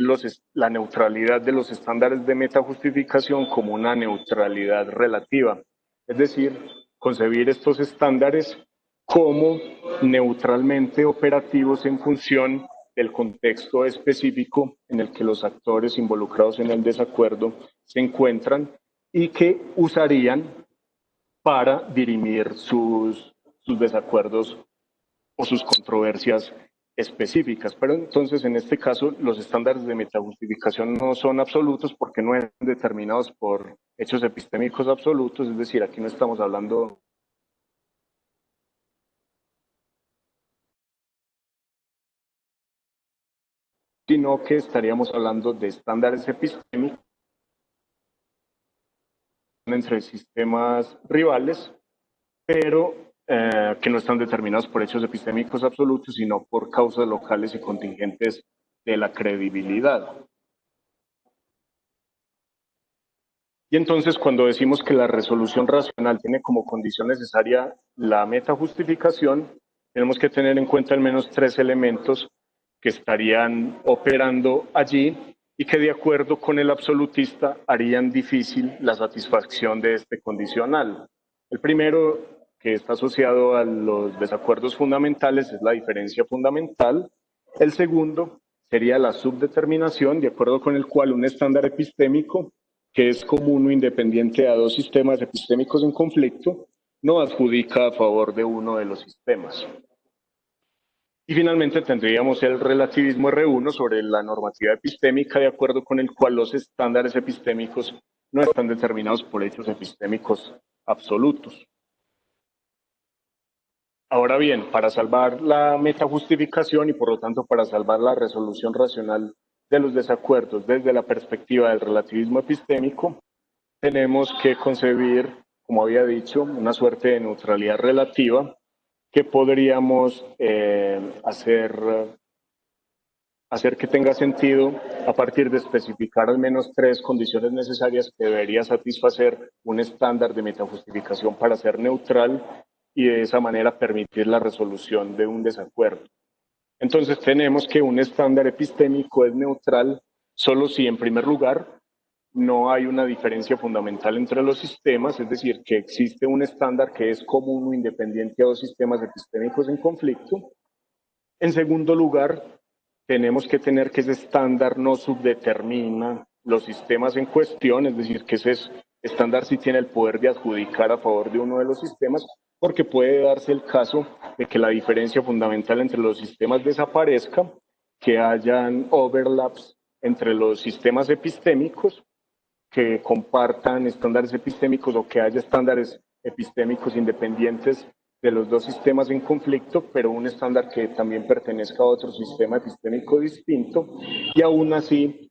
la neutralidad de los estándares de metajustificación como una neutralidad relativa. Es decir, concebir estos estándares como neutralmente operativos en función del contexto específico en el que los actores involucrados en el desacuerdo se encuentran y que usarían para dirimir sus desacuerdos o sus controversias específicas, pero entonces en este caso los estándares de metajustificación no son absolutos porque no están determinados por hechos epistémicos absolutos, es decir, aquí no estamos hablando sino que estaríamos hablando de estándares epistémicos entre sistemas rivales, pero que no están determinados por hechos epistémicos absolutos, sino por causas locales y contingentes de la credibilidad. Y entonces, cuando decimos que la resolución racional tiene como condición necesaria la metajustificación, tenemos que tener en cuenta al menos tres elementos que estarían operando allí y que de acuerdo con el absolutista harían difícil la satisfacción de este condicional. El primero, que está asociado a los desacuerdos fundamentales, es la diferencia fundamental. El segundo sería la subdeterminación, de acuerdo con el cual un estándar epistémico que es común o independiente a dos sistemas epistémicos en conflicto, no adjudica a favor de uno de los sistemas. Y finalmente tendríamos el relativismo R1 sobre la normativa epistémica, de acuerdo con el cual los estándares epistémicos no están determinados por hechos epistémicos absolutos. Ahora bien, para salvar la metajustificación y por lo tanto para salvar la resolución racional de los desacuerdos desde la perspectiva del relativismo epistémico, tenemos que concebir, como había dicho, una suerte de neutralidad relativa que podríamos hacer que tenga sentido a partir de especificar al menos tres condiciones necesarias que debería satisfacer un estándar de metajustificación para ser neutral y de esa manera permitir la resolución de un desacuerdo. Entonces tenemos que un estándar epistémico es neutral solo si, en primer lugar, no hay una diferencia fundamental entre los sistemas, es decir, que existe un estándar que es común o independiente a dos sistemas epistémicos en conflicto. En segundo lugar, tenemos que tener que ese estándar no subdetermina los sistemas en cuestión, es decir, que ese estándar sí tiene el poder de adjudicar a favor de uno de los sistemas, porque puede darse el caso de que la diferencia fundamental entre los sistemas desaparezca, que hayan overlaps entre los sistemas epistémicos, que compartan estándares epistémicos o que haya estándares epistémicos independientes de los dos sistemas en conflicto, pero un estándar que también pertenezca a otro sistema epistémico distinto, y aún así,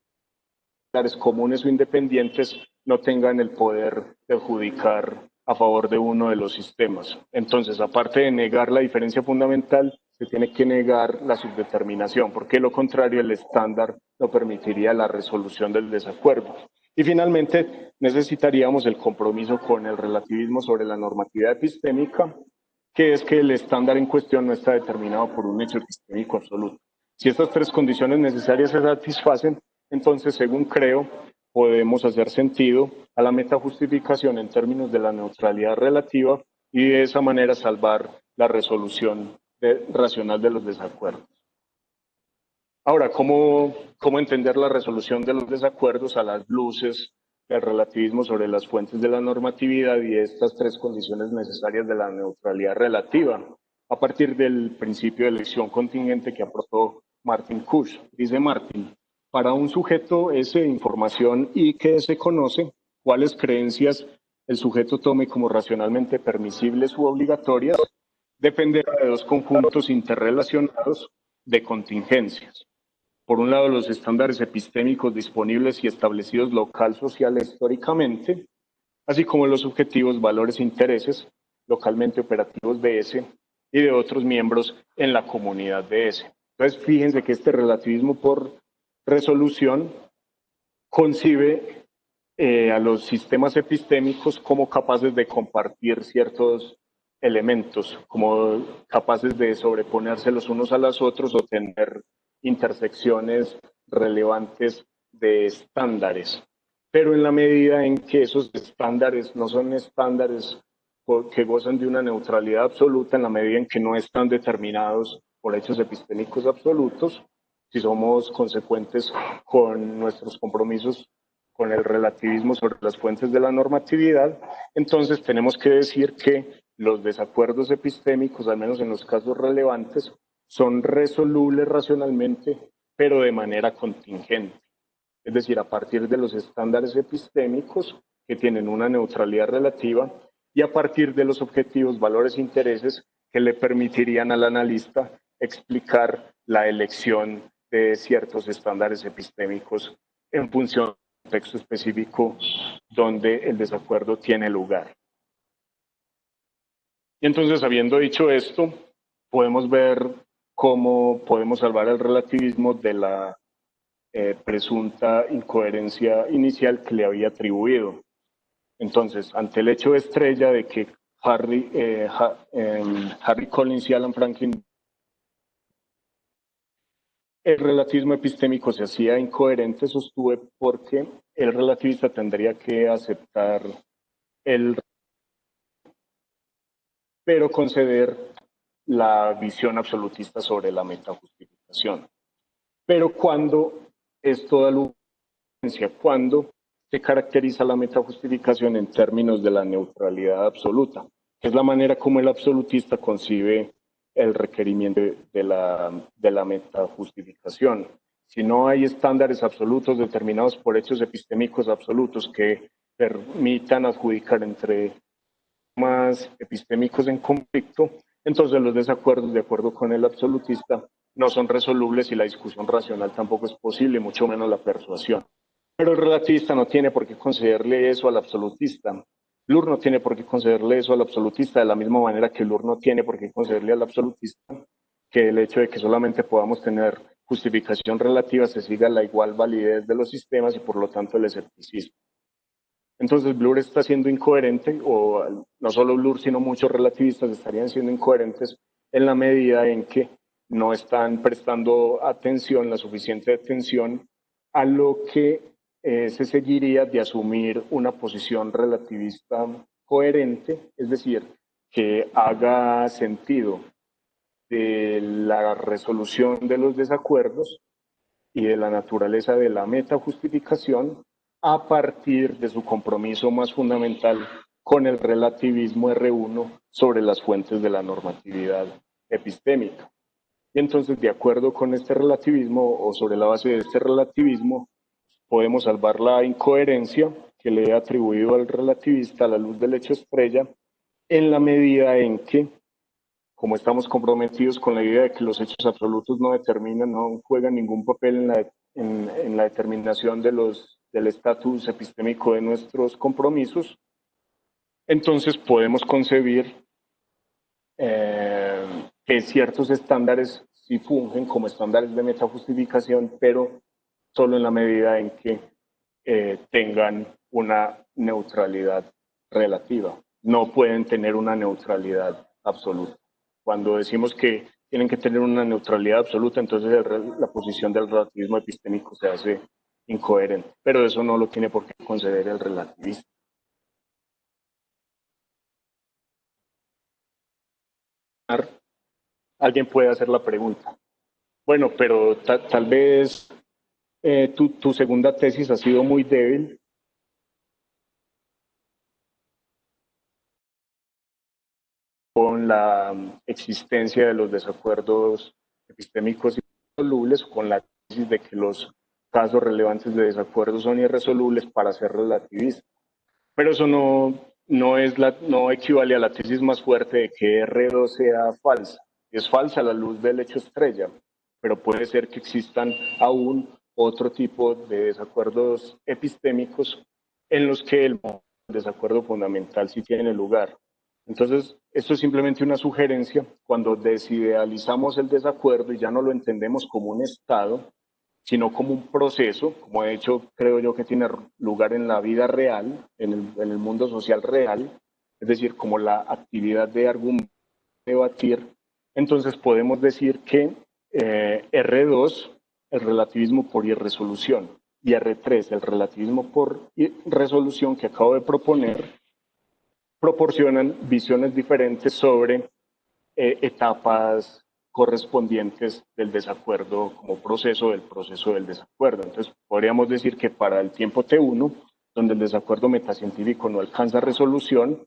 estándares comunes o independientes no tengan el poder de adjudicar a favor de uno de los sistemas. Entonces, aparte de negar la diferencia fundamental, se tiene que negar la subdeterminación, porque de lo contrario el estándar no permitiría la resolución del desacuerdo. Y finalmente, necesitaríamos el compromiso con el relativismo sobre la normatividad epistémica, que es que el estándar en cuestión no está determinado por un hecho epistémico absoluto. Si estas tres condiciones necesarias se satisfacen, entonces, según creo, podemos hacer sentido a la metajustificación en términos de la neutralidad relativa y de esa manera salvar la resolución racional de los desacuerdos. Ahora, ¿cómo entender la resolución de los desacuerdos a las luces del relativismo sobre las fuentes de la normatividad y estas tres condiciones necesarias de la neutralidad relativa? A partir del principio de elección contingente que aportó Martin Kusch. Dice Martin, para un sujeto S de información y que se conoce cuáles creencias el sujeto tome como racionalmente permisibles u obligatorias, dependerá de dos conjuntos interrelacionados de contingencias. Por un lado, los estándares epistémicos disponibles y establecidos local, social e históricamente, así como los objetivos, valores e intereses localmente operativos de ese y de otros miembros en la comunidad de ese. Entonces, fíjense que este relativismo por resolución concibe a los sistemas epistémicos como capaces de compartir ciertos elementos, como capaces de sobreponerse los unos a los otros o tener intersecciones relevantes de estándares. Pero en la medida en que esos estándares no son estándares que gozan de una neutralidad absoluta, en la medida en que no están determinados por hechos epistémicos absolutos, si somos consecuentes con nuestros compromisos con el relativismo sobre las fuentes de la normatividad, entonces tenemos que decir que los desacuerdos epistémicos, al menos en los casos relevantes, son resolubles racionalmente, pero de manera contingente. Es decir, a partir de los estándares epistémicos que tienen una neutralidad relativa y a partir de los objetivos, valores e intereses que le permitirían al analista explicar la elección de ciertos estándares epistémicos en función del contexto específico donde el desacuerdo tiene lugar. Y entonces, habiendo dicho esto, podemos ver cómo podemos salvar el relativismo de la presunta incoherencia inicial que le había atribuido. Entonces, ante el hecho de estrella de que Harry Collins y Alan Franklin, el relativismo epistémico se hacía incoherente, sostuve, porque el relativista tendría que aceptar pero conceder la visión absolutista sobre la metajustificación. Pero cuando esto da lugar, cuando se caracteriza la metajustificación en términos de la neutralidad absoluta, que es la manera como el absolutista concibe el requerimiento de la metajustificación. Si no hay estándares absolutos determinados por hechos epistémicos absolutos que permitan adjudicar entre temas epistémicos en conflicto, entonces los desacuerdos, de acuerdo con el absolutista, no son resolubles y la discusión racional tampoco es posible, mucho menos la persuasión. Pero el relativista no tiene por qué concederle eso al absolutista. Lur no tiene por qué concederle eso al absolutista, de la misma manera que Lur no tiene por qué concederle al absolutista que el hecho de que solamente podamos tener justificación relativa se siga la igual validez de los sistemas y por lo tanto el escepticismo. Entonces Bloor está siendo incoherente, o no solo Bloor, sino muchos relativistas estarían siendo incoherentes en la medida en que no están prestando atención, la suficiente atención, a lo que se seguiría de asumir una posición relativista coherente, es decir, que haga sentido de la resolución de los desacuerdos y de la naturaleza de la metajustificación a partir de su compromiso más fundamental con el relativismo R1 sobre las fuentes de la normatividad epistémica. Y entonces, de acuerdo con este relativismo, o sobre la base de este relativismo, podemos salvar la incoherencia que le he atribuido al relativista a la luz del hecho estrella, en la medida en que, como estamos comprometidos con la idea de que los hechos absolutos no determinan, no juegan ningún papel en la determinación del estatus epistémico de nuestros compromisos, entonces podemos concebir que ciertos estándares sí fungen como estándares de metajustificación, pero solo en la medida en que tengan una neutralidad relativa. No pueden tener una neutralidad absoluta. Cuando decimos que tienen que tener una neutralidad absoluta, entonces la posición del relativismo epistémico se hace incoherente, pero eso no lo tiene por qué conceder el relativista. Alguien puede hacer la pregunta. Bueno, pero tal vez tu segunda tesis ha sido muy débil. Con la existencia de los desacuerdos epistémicos irresolubles, con la tesis de que los casos relevantes de desacuerdo son irresolubles para ser relativistas. Pero eso no equivale a la tesis más fuerte de que R2 sea falsa. Es falsa a la luz del hecho estrella, pero puede ser que existan aún otro tipo de desacuerdos epistémicos en los que el desacuerdo fundamental sí tiene lugar. Entonces, esto es simplemente una sugerencia. Cuando desidealizamos el desacuerdo y ya no lo entendemos como un estado, sino como un proceso, como de hecho creo yo que tiene lugar en la vida real, en el mundo social real, es decir, como la actividad de argumentar, debatir, entonces podemos decir que R2, el relativismo por irresolución, y R3, el relativismo por resolución que acabo de proponer, proporcionan visiones diferentes sobre etapas correspondientes del desacuerdo como proceso del desacuerdo. Entonces, podríamos decir que para el tiempo T1, donde el desacuerdo metacientífico no alcanza resolución,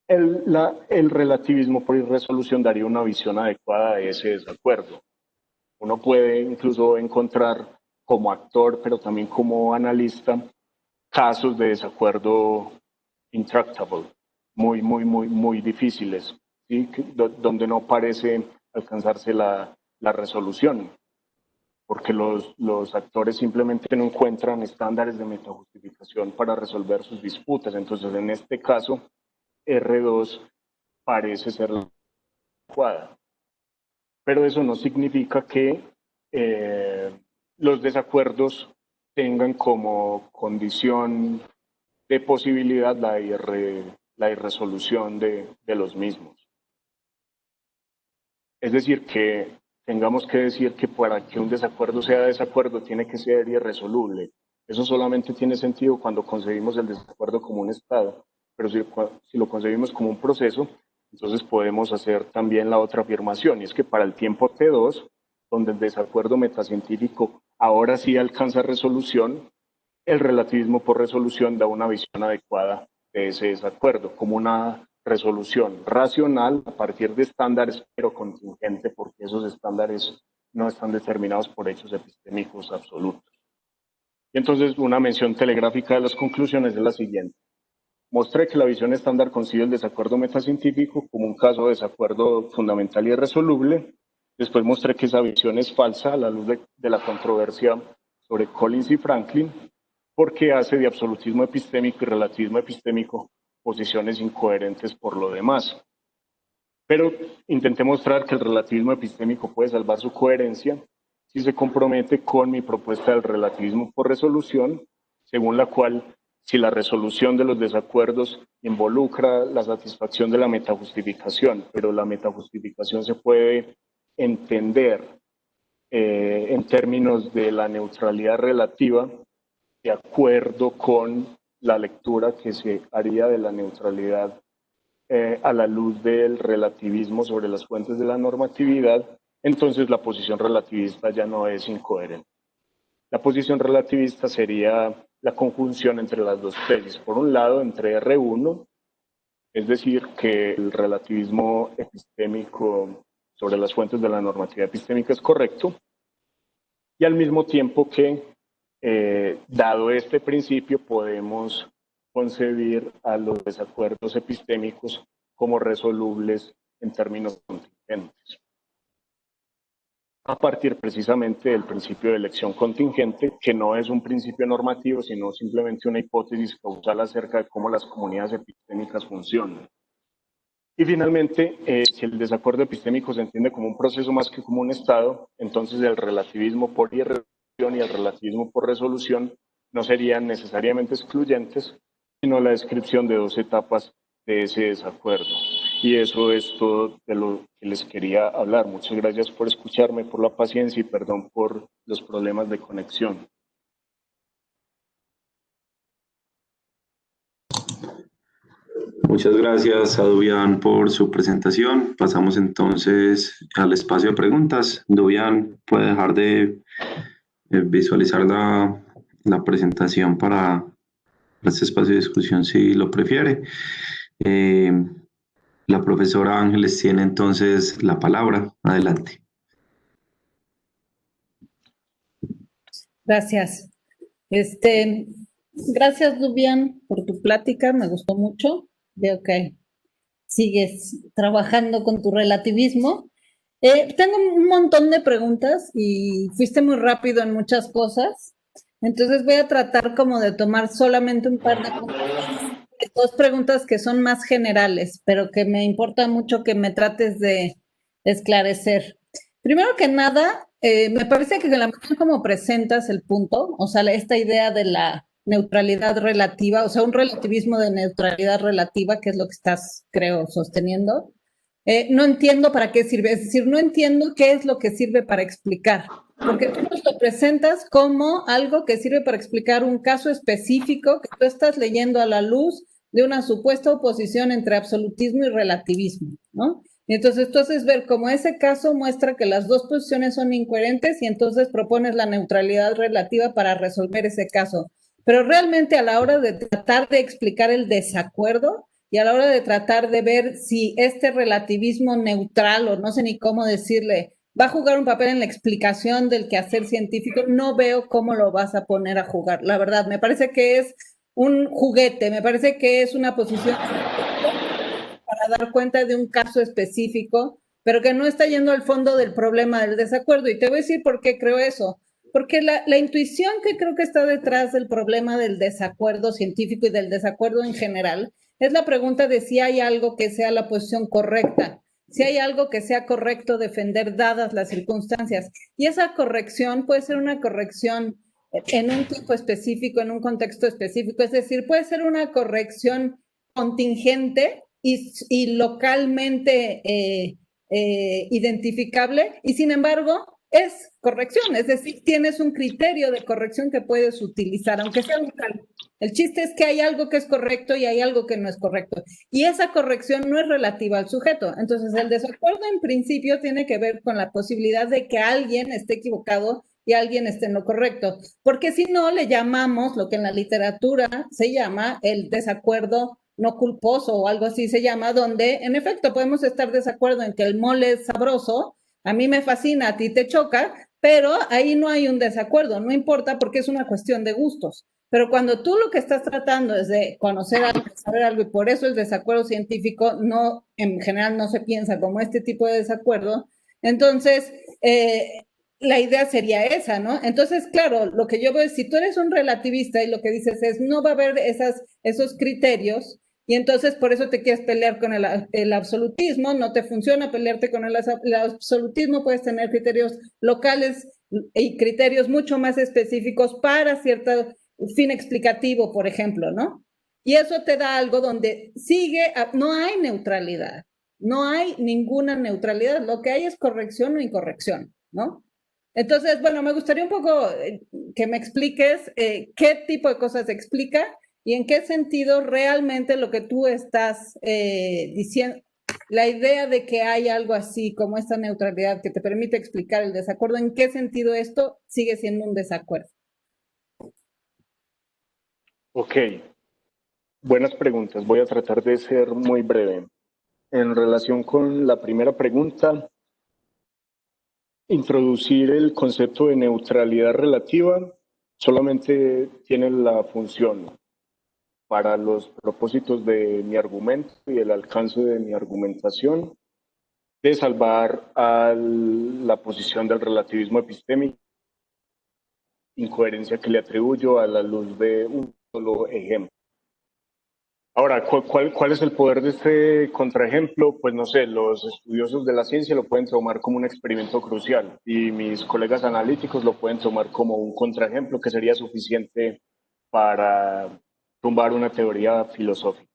El relativismo por irresolución daría una visión adecuada de ese desacuerdo. Uno puede incluso encontrar como actor, pero también como analista, casos de desacuerdo intractable, muy difíciles, ¿sí? Donde no parece alcanzarse la resolución, porque los actores simplemente no encuentran estándares de metajustificación para resolver sus disputas. Entonces, en este caso, R2 parece ser la adecuada. Pero eso no significa que los desacuerdos tengan como condición de posibilidad la irresolución de los mismos. Es decir, que tengamos que decir que para que un desacuerdo sea desacuerdo tiene que ser irresoluble. Eso solamente tiene sentido cuando concebimos el desacuerdo como un estado, pero si lo concebimos como un proceso, entonces podemos hacer también la otra afirmación, y es que para el tiempo T2, donde el desacuerdo metacientífico ahora sí alcanza resolución, el relativismo por resolución da una visión adecuada de ese desacuerdo, como una resolución racional a partir de estándares, pero contingente, porque esos estándares no están determinados por hechos epistémicos absolutos. Y entonces una mención telegráfica de las conclusiones es la siguiente. Mostré que la visión estándar concibe el desacuerdo metacientífico como un caso de desacuerdo fundamental y irresoluble. Después mostré que esa visión es falsa a la luz de la controversia sobre Collins y Franklin, porque hace de absolutismo epistémico y relativismo epistémico posiciones incoherentes por lo demás. Pero intenté mostrar que el relativismo epistémico puede salvar su coherencia si se compromete con mi propuesta del relativismo por resolución, según la cual, si la resolución de los desacuerdos involucra la satisfacción de la metajustificación, pero la metajustificación se puede entender en términos de la neutralidad relativa, de acuerdo con la lectura que se haría de la neutralidad a la luz del relativismo sobre las fuentes de la normatividad, entonces la posición relativista ya no es incoherente. La posición relativista sería la conjunción entre las dos tesis. Por un lado, entre R1, es decir, que el relativismo epistémico sobre las fuentes de la normatividad epistémica es correcto, y al mismo tiempo que, dado este principio, podemos concebir a los desacuerdos epistémicos como resolubles en términos contingentes. A partir precisamente del principio de elección contingente, que no es un principio normativo, sino simplemente una hipótesis causal acerca de cómo las comunidades epistémicas funcionan. Y finalmente, si el desacuerdo epistémico se entiende como un proceso más que como un estado, entonces el relativismo por irresolución y el relativismo por resolución no serían necesariamente excluyentes, sino la descripción de dos etapas de ese desacuerdo. Y eso es todo de lo que les quería hablar. Muchas gracias por escucharme, por la paciencia y perdón por los problemas de conexión. Muchas gracias a Dubian por su presentación. Pasamos entonces al espacio de preguntas. Dubian puede dejar de visualizar la presentación para este espacio de discusión si lo prefiere. La profesora Ángeles tiene entonces la palabra. Adelante. Gracias. Gracias, Dubian, por tu plática, me gustó mucho. Veo que sigues trabajando con tu relativismo. Tengo un montón de preguntas y fuiste muy rápido en muchas cosas, entonces voy a tratar como de tomar solamente un par de preguntas, dos preguntas que son más generales, pero que me importa mucho que me trates de esclarecer. Primero que nada, me parece que la manera como presentas el punto, o sea, esta idea de la neutralidad relativa, o sea, un relativismo de neutralidad relativa, que es lo que estás, creo, sosteniendo. No entiendo para qué sirve, es decir, no entiendo qué es lo que sirve para explicar, porque tú nos lo presentas como algo que sirve para explicar un caso específico que tú estás leyendo a la luz de una supuesta oposición entre absolutismo y relativismo, ¿no? Y entonces tú haces ver cómo ese caso muestra que las dos posiciones son incoherentes y entonces propones la neutralidad relativa para resolver ese caso. Pero realmente a la hora de tratar de explicar el desacuerdo, y a la hora de tratar de ver si este relativismo neutral, o no sé ni cómo decirle, va a jugar un papel en la explicación del quehacer científico, no veo cómo lo vas a poner a jugar. La verdad, me parece que es un juguete, me parece que es una posición para dar cuenta de un caso específico, pero que no está yendo al fondo del problema del desacuerdo. Y te voy a decir por qué creo eso. Porque la intuición que creo que está detrás del problema del desacuerdo científico y del desacuerdo en general es la pregunta de si hay algo que sea la posición correcta, si hay algo que sea correcto defender dadas las circunstancias. Y esa corrección puede ser una corrección en un tipo específico, en un contexto específico, es decir, puede ser una corrección contingente y localmente identificable, y sin embargo es corrección, es decir, tienes un criterio de corrección que puedes utilizar, aunque sea local. El chiste es que hay algo que es correcto y hay algo que no es correcto. Y esa corrección no es relativa al sujeto. Entonces, el desacuerdo en principio tiene que ver con la posibilidad de que alguien esté equivocado y alguien esté en lo correcto. Porque si no, le llamamos lo que en la literatura se llama el desacuerdo no culposo o algo así se llama, donde en efecto podemos estar de acuerdo en que el mole es sabroso, a mí me fascina, a ti te choca, pero ahí no hay un desacuerdo, no importa porque es una cuestión de gustos. Pero cuando tú lo que estás tratando es de conocer algo, saber algo, y por eso el desacuerdo científico no, en general no se piensa como este tipo de desacuerdo, entonces la idea sería esa, ¿no? Entonces, claro, lo que yo veo es, si tú eres un relativista y lo que dices es, no va a haber esos criterios, y entonces por eso te quieres pelear con el absolutismo, no te funciona pelearte con el absolutismo, puedes tener criterios locales y criterios mucho más específicos para cierto fin explicativo, por ejemplo, ¿no? Y eso te da algo donde no hay neutralidad, no hay ninguna neutralidad, lo que hay es corrección o incorrección, ¿no? Entonces, bueno, me gustaría un poco que me expliques qué tipo de cosas explica y en qué sentido realmente lo que tú estás diciendo, la idea de que hay algo así como esta neutralidad que te permite explicar el desacuerdo, ¿en qué sentido esto sigue siendo un desacuerdo? Ok, buenas preguntas. Voy a tratar de ser muy breve. En relación con la primera pregunta, introducir el concepto de neutralidad relativa solamente tiene la función para los propósitos de mi argumento y el alcance de mi argumentación de salvar a la posición del relativismo epistémico, incoherencia que le atribuyo a la luz de un solo ejemplo. Ahora, ¿cuál es el poder de este contraejemplo? Pues no sé, los estudiosos de la ciencia lo pueden tomar como un experimento crucial y mis colegas analíticos lo pueden tomar como un contraejemplo que sería suficiente para tumbar una teoría filosófica.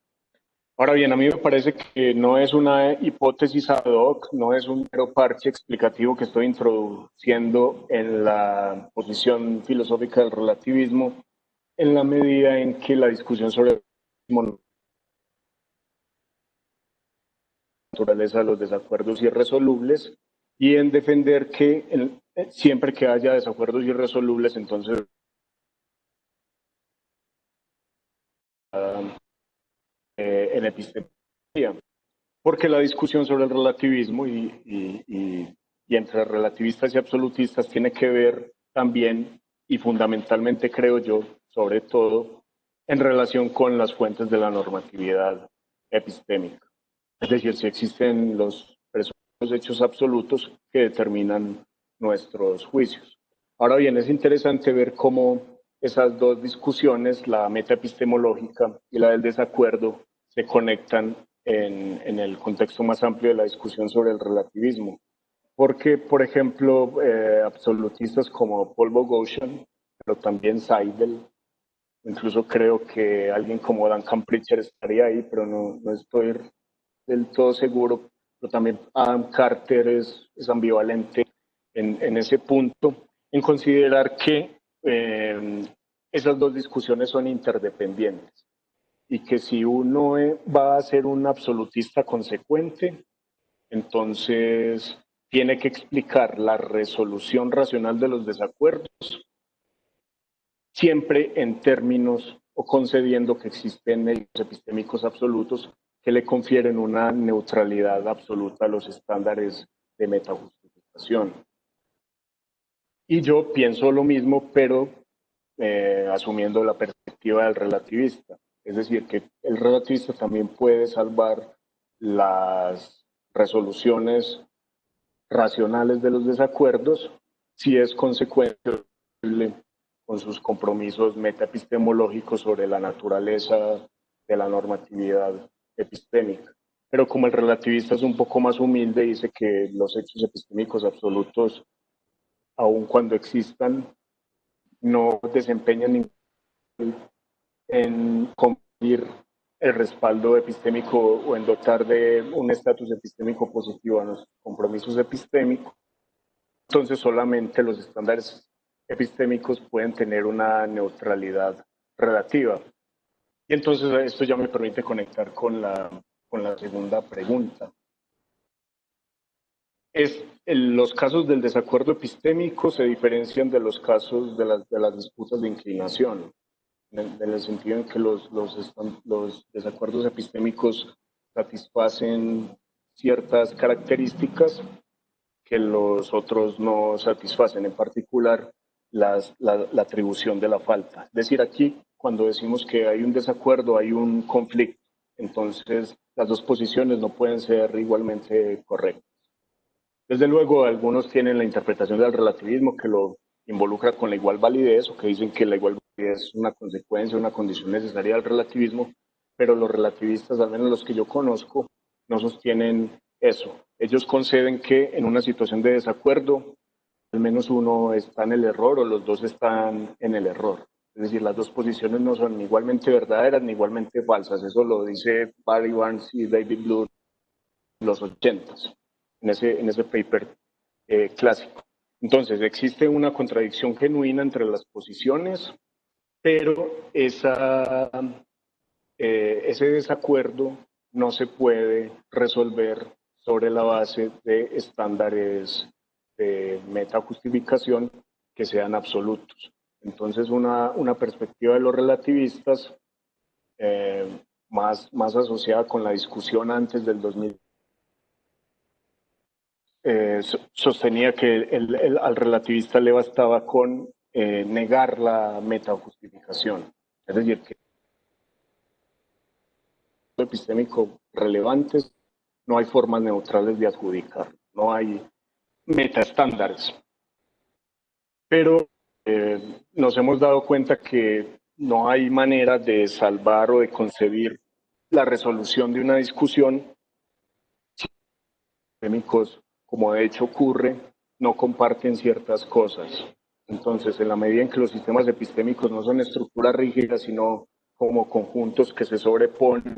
Ahora bien, a mí me parece que no es una hipótesis ad hoc, no es un mero parche explicativo que estoy introduciendo en la posición filosófica del relativismo, en la medida en que la discusión sobre el naturaleza de los desacuerdos irresolubles y en defender que siempre que haya desacuerdos irresolubles, entonces en epistemología. Porque la discusión sobre el relativismo y entre relativistas y absolutistas tiene que ver también y fundamentalmente, creo yo, sobre todo, en relación con las fuentes de la normatividad epistémica. Es decir, si existen los presuntos hechos absolutos que determinan nuestros juicios. Ahora bien, es interesante ver cómo esas dos discusiones, la metaepistemológica y la del desacuerdo, se conectan en el contexto más amplio de la discusión sobre el relativismo. Porque, por ejemplo, absolutistas como Paul Boghossian, pero también Seidel, incluso creo que alguien como Duncan Pritchard estaría ahí, pero no estoy del todo seguro, pero también Adam Carter es ambivalente en ese punto, en considerar que esas dos discusiones son interdependientes y que si uno va a ser un absolutista consecuente, entonces tiene que explicar la resolución racional de los desacuerdos siempre en términos o concediendo que existen hechos epistémicos absolutos que le confieren una neutralidad absoluta a los estándares de metajustificación. Y yo pienso lo mismo, pero asumiendo la perspectiva del relativista. Es decir, que el relativista también puede salvar las resoluciones racionales de los desacuerdos si es consecuente con sus compromisos metaepistemológicos sobre la naturaleza de la normatividad epistémica. Pero como el relativista es un poco más humilde, dice que los hechos epistémicos absolutos, aun cuando existan, no desempeñan ningún en conferir el respaldo epistémico o en dotar de un estatus epistémico positivo a los compromisos epistémicos. Entonces solamente los estándares epistémicos pueden tener una neutralidad relativa. Y entonces esto ya me permite conectar con la segunda pregunta. Los casos del desacuerdo epistémico se diferencian de los casos de las disputas de inclinación, en el sentido en que los desacuerdos epistémicos satisfacen ciertas características que los otros no satisfacen, en particular la atribución de la falta. Es decir, aquí cuando decimos que hay un desacuerdo, hay un conflicto, entonces las dos posiciones no pueden ser igualmente correctas. Desde luego, algunos tienen la interpretación del relativismo que lo involucra con la igual validez o que dicen que la igual validez es una consecuencia, una condición necesaria del relativismo, pero los relativistas, al menos los que yo conozco, no sostienen eso. Ellos conceden que en una situación de desacuerdo, al menos uno está en el error o los dos están en el error. Es decir, las dos posiciones no son ni igualmente verdaderas ni igualmente falsas. Eso lo dice Barry Barnes y David Bloor en los 80s, en ese paper clásico. Entonces, existe una contradicción genuina entre las posiciones, pero ese desacuerdo no se puede resolver sobre la base de estándares de metajustificación que sean absolutos. Entonces, una perspectiva de los relativistas más asociada con la discusión antes del 2000, sostenía que al relativista le bastaba con negar la metajustificación. Es decir, que epistémico relevantes no hay formas neutrales de adjudicar, no hay metaestándares. Pero nos hemos dado cuenta que no hay manera de salvar o de concebir la resolución de una discusión si los epistémicos, como de hecho ocurre, no comparten ciertas cosas. Entonces, en la medida en que los sistemas epistémicos no son estructuras rígidas, sino como conjuntos que se sobreponen,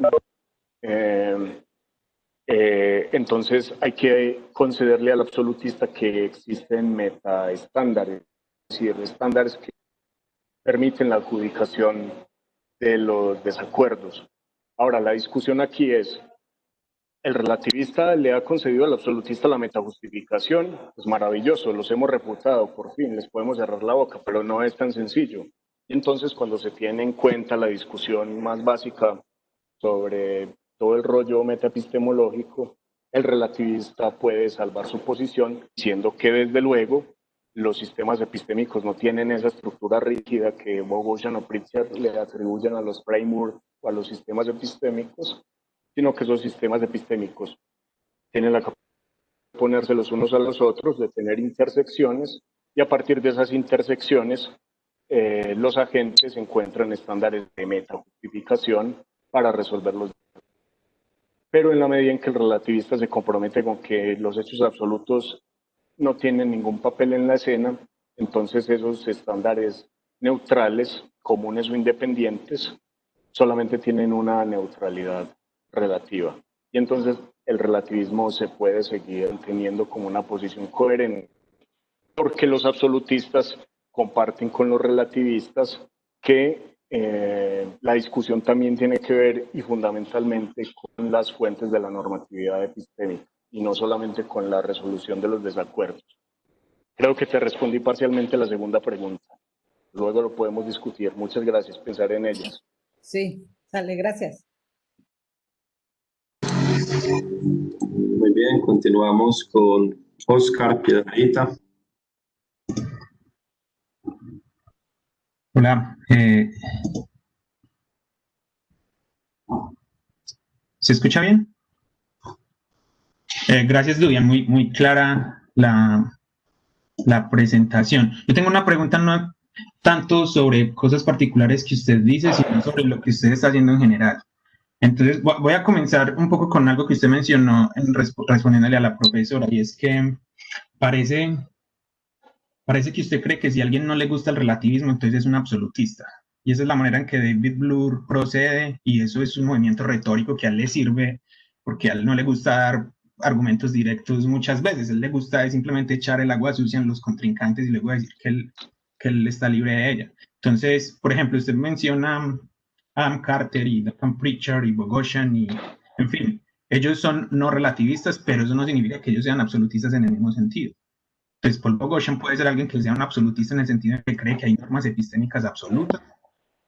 entonces hay que concederle al absolutista que existen metaestándares, es decir, estándares que permiten la adjudicación de los desacuerdos. Ahora, la discusión aquí es, ¿el relativista le ha concedido al absolutista la metajustificación? Pues maravilloso, los hemos refutado, por fin, les podemos cerrar la boca, pero no es tan sencillo. Y entonces, cuando se tiene en cuenta la discusión más básica sobre todo el rollo metaepistemológico, el relativista puede salvar su posición diciendo que desde luego los sistemas epistémicos no tienen esa estructura rígida que Boghossian o Pritzker le atribuyen a los frameworks o a los sistemas epistémicos, sino que esos sistemas epistémicos tienen la capacidad de ponerse los unos a los otros, de tener intersecciones, y a partir de esas intersecciones los agentes encuentran estándares de metajustificación para resolverlos. Pero en la medida en que el relativista se compromete con que los hechos absolutos no tienen ningún papel en la escena, entonces esos estándares neutrales, comunes o independientes, solamente tienen una neutralidad relativa. Y entonces el relativismo se puede seguir teniendo como una posición coherente, porque los absolutistas comparten con los relativistas que la discusión también tiene que ver y fundamentalmente con las fuentes de la normatividad epistémica y no solamente con la resolución de los desacuerdos. Creo que te respondí parcialmente la segunda pregunta. luego lo podemos discutir. Muchas gracias, pensar en ellas. Sí, sale, gracias. Muy bien, continuamos con Oscar Piedradita. Hola, ¿se escucha bien? Gracias, Dubian, muy clara la presentación. Yo tengo una pregunta no tanto sobre cosas particulares que usted dice, sino sobre lo que usted está haciendo en general. Entonces, voy a comenzar un poco con algo que usted mencionó respondiéndole a la profesora, y es que parece que usted cree que si a alguien no le gusta el relativismo, entonces es un absolutista. Y esa es la manera en que David Bloor procede, y eso es un movimiento retórico que a él le sirve, porque a él no le gusta dar argumentos directos muchas veces. A él le gusta simplemente echar el agua sucia en los contrincantes y luego decir que él está libre de ella. Entonces, por ejemplo, usted menciona a Adam Carter y Duncan Pritchard y Boghossian, y en fin, ellos son no relativistas, pero eso no significa que ellos sean absolutistas en el mismo sentido. Pues Paul Boghossian puede ser alguien que sea un absolutista en el sentido de que cree que hay normas epistémicas absolutas,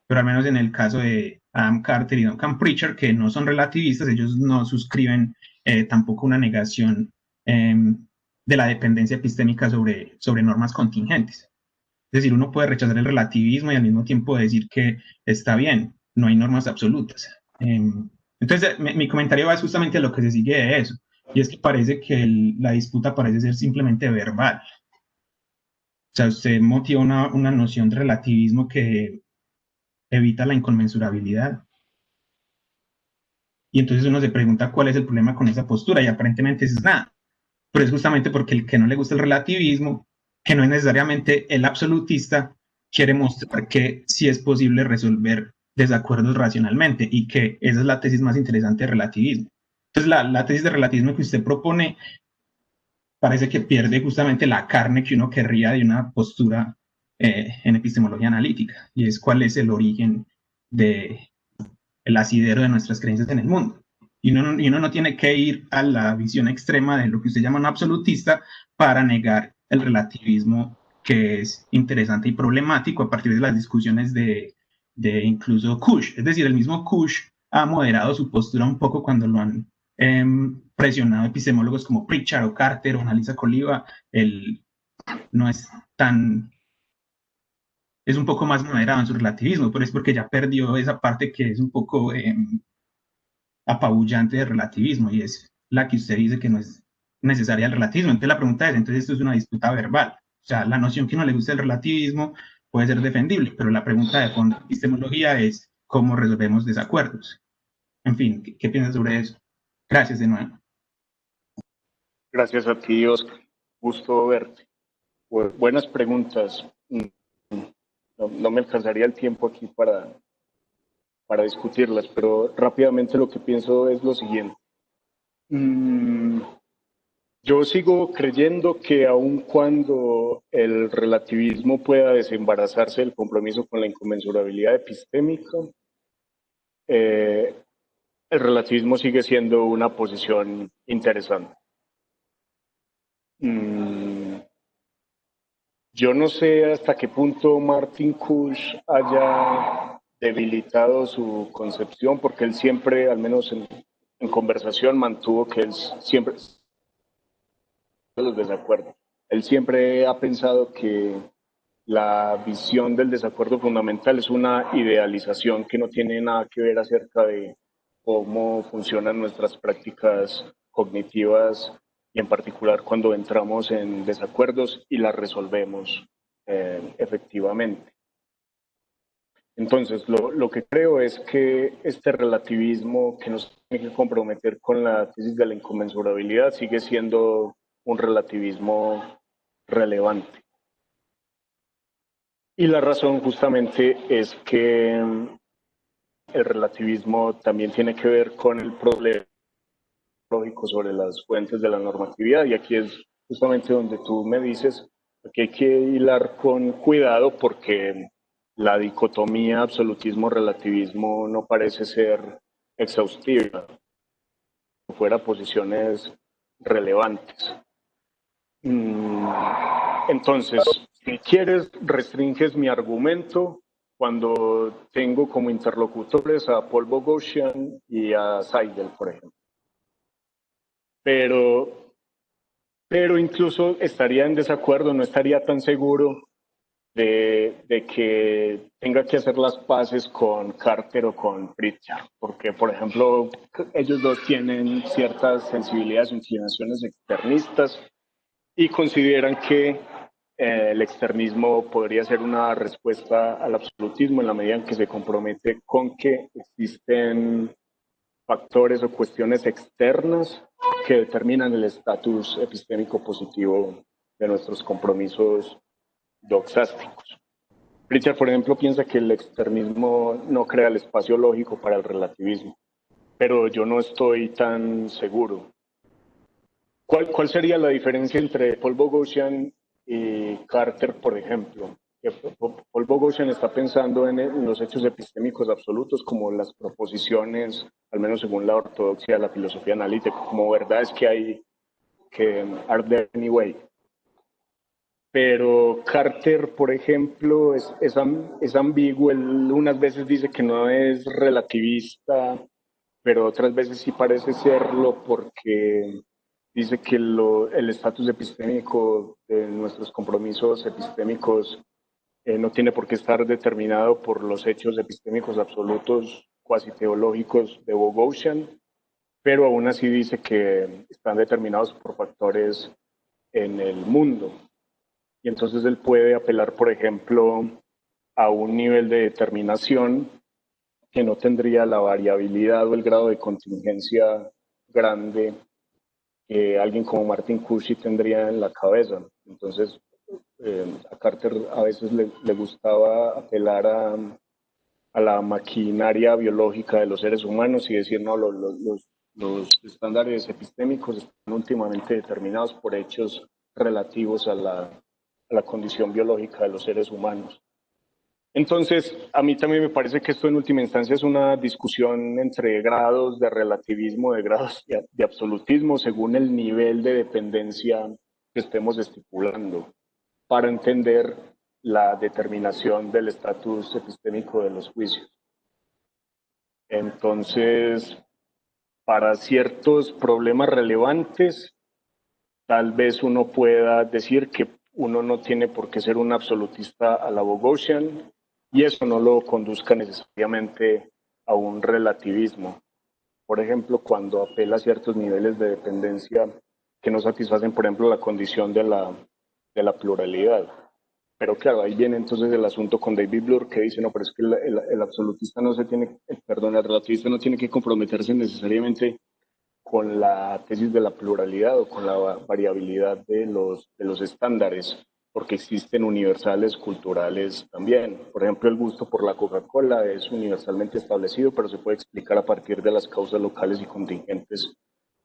pero al menos en el caso de Adam Carter y Duncan Pritchard, que no son relativistas, ellos no suscriben tampoco una negación de la dependencia epistémica sobre normas contingentes. Es decir, uno puede rechazar el relativismo y al mismo tiempo decir que está bien, no hay normas absolutas. Entonces, mi comentario va justamente a lo que se sigue de eso, y es que parece que la disputa parece ser simplemente verbal. O sea, usted motiva una noción de relativismo que evita la inconmensurabilidad. Y entonces uno se pregunta cuál es el problema con esa postura, y aparentemente es nada. Pero es justamente porque el que no le gusta el relativismo, que no es necesariamente el absolutista, quiere mostrar que sí es posible resolver desacuerdos racionalmente, y que esa es la tesis más interesante del relativismo. Entonces, la tesis de relativismo que usted propone parece que pierde justamente la carne que uno querría de una postura en epistemología analítica, y es cuál es el origen del asidero de nuestras creencias en el mundo. Y uno no tiene que ir a la visión extrema de lo que usted llama un absolutista para negar el relativismo, que es interesante y problemático a partir de las discusiones de incluso Kush. Es decir, el mismo Kush ha moderado su postura un poco cuando lo han presionado epistemólogos como Pritchard o Carter o Annalisa Coliva. Él no es tan... es un poco más moderado en su relativismo, pero es porque ya perdió esa parte que es un poco apabullante de relativismo, y es la que usted dice que no es necesaria el relativismo. Entonces la pregunta es, entonces esto es una disputa verbal. O sea, la noción que no le gusta el relativismo puede ser defendible, pero la pregunta de fondo de epistemología es cómo resolvemos desacuerdos. En fin, ¿qué piensas sobre eso? Gracias de nuevo. Gracias a ti, Oscar. Gusto verte. Buenas preguntas. No me alcanzaría el tiempo aquí para discutirlas, pero rápidamente lo que pienso es lo siguiente. Yo sigo creyendo que aun cuando el relativismo pueda desembarazarse del compromiso con la inconmensurabilidad epistémica, el relativismo sigue siendo una posición interesante. Yo no sé hasta qué punto Martin Kush haya debilitado su concepción, porque él siempre, al menos en conversación, mantuvo que él siempre los desacuerdos. Él siempre ha pensado que la visión del desacuerdo fundamental es una idealización que no tiene nada que ver acerca de cómo funcionan nuestras prácticas cognitivas, y en particular cuando entramos en desacuerdos y las resolvemos efectivamente. Entonces, lo que creo es que este relativismo que nos tiene que comprometer con la tesis de la inconmensurabilidad sigue siendo un relativismo relevante. Y la razón justamente es que el relativismo también tiene que ver con el problema lógico sobre las fuentes de la normatividad, y aquí es justamente donde tú me dices que hay que hilar con cuidado, porque la dicotomía absolutismo-relativismo no parece ser exhaustiva, fuera posiciones relevantes. Entonces, Si quieres, restringes mi argumento cuando tengo como interlocutores a Paul Boghossian y a Seidel, por ejemplo. Pero incluso estaría en desacuerdo, no estaría tan seguro de que tenga que hacer las paces con Carter o con Pritchard, porque, por ejemplo, ellos dos tienen ciertas sensibilidades o inclinaciones externistas y consideran que el externismo podría ser una respuesta al absolutismo en la medida en que se compromete con que existen factores o cuestiones externas que determinan el estatus epistémico positivo de nuestros compromisos doxásticos. Pritchard, por ejemplo, piensa que el externismo no crea el espacio lógico para el relativismo, pero yo no estoy tan seguro. ¿Cuál sería la diferencia entre Paul Boghossian y Carter, por ejemplo? Paul Boghossian está pensando en los hechos epistémicos absolutos como las proposiciones, al menos según la ortodoxia de la filosofía analítica, como verdades que hay que are there anyway. Pero Carter, por ejemplo, es ambiguo. Él unas veces dice que no es relativista, pero otras veces sí parece serlo porque dice que el estatus epistémico de nuestros compromisos epistémicos no tiene por qué estar determinado por los hechos epistémicos absolutos cuasi teológicos de Boghossian, pero aún así dice que están determinados por factores en el mundo. Y entonces él puede apelar, por ejemplo, a un nivel de determinación que no tendría la variabilidad o el grado de contingencia grande que alguien como Martin Cauchy tendría en la cabeza. Entonces, a Carter a veces le gustaba apelar a la maquinaria biológica de los seres humanos y decir, no, los estándares epistémicos están últimamente determinados por hechos relativos a la condición biológica de los seres humanos. Entonces, a mí también me parece que esto en última instancia es una discusión entre grados de relativismo, de grados de absolutismo, según el nivel de dependencia que estemos estipulando, para entender la determinación del estatus epistémico de los juicios. Entonces, para ciertos problemas relevantes, tal vez uno pueda decir que uno no tiene por qué ser un absolutista a la Boghossian, y eso no lo conduzca necesariamente a un relativismo. Por ejemplo, cuando apela a ciertos niveles de dependencia que no satisfacen, por ejemplo, la condición de la pluralidad. Pero claro, ahí viene entonces el asunto con David Bloor, que dice, no, pero es que el absolutista no se tiene, perdón, el relativista no tiene que comprometerse necesariamente con la tesis de la pluralidad o con la variabilidad de los estándares, porque existen universales culturales también. Por ejemplo, el gusto por la Coca-Cola es universalmente establecido, pero se puede explicar a partir de las causas locales y contingentes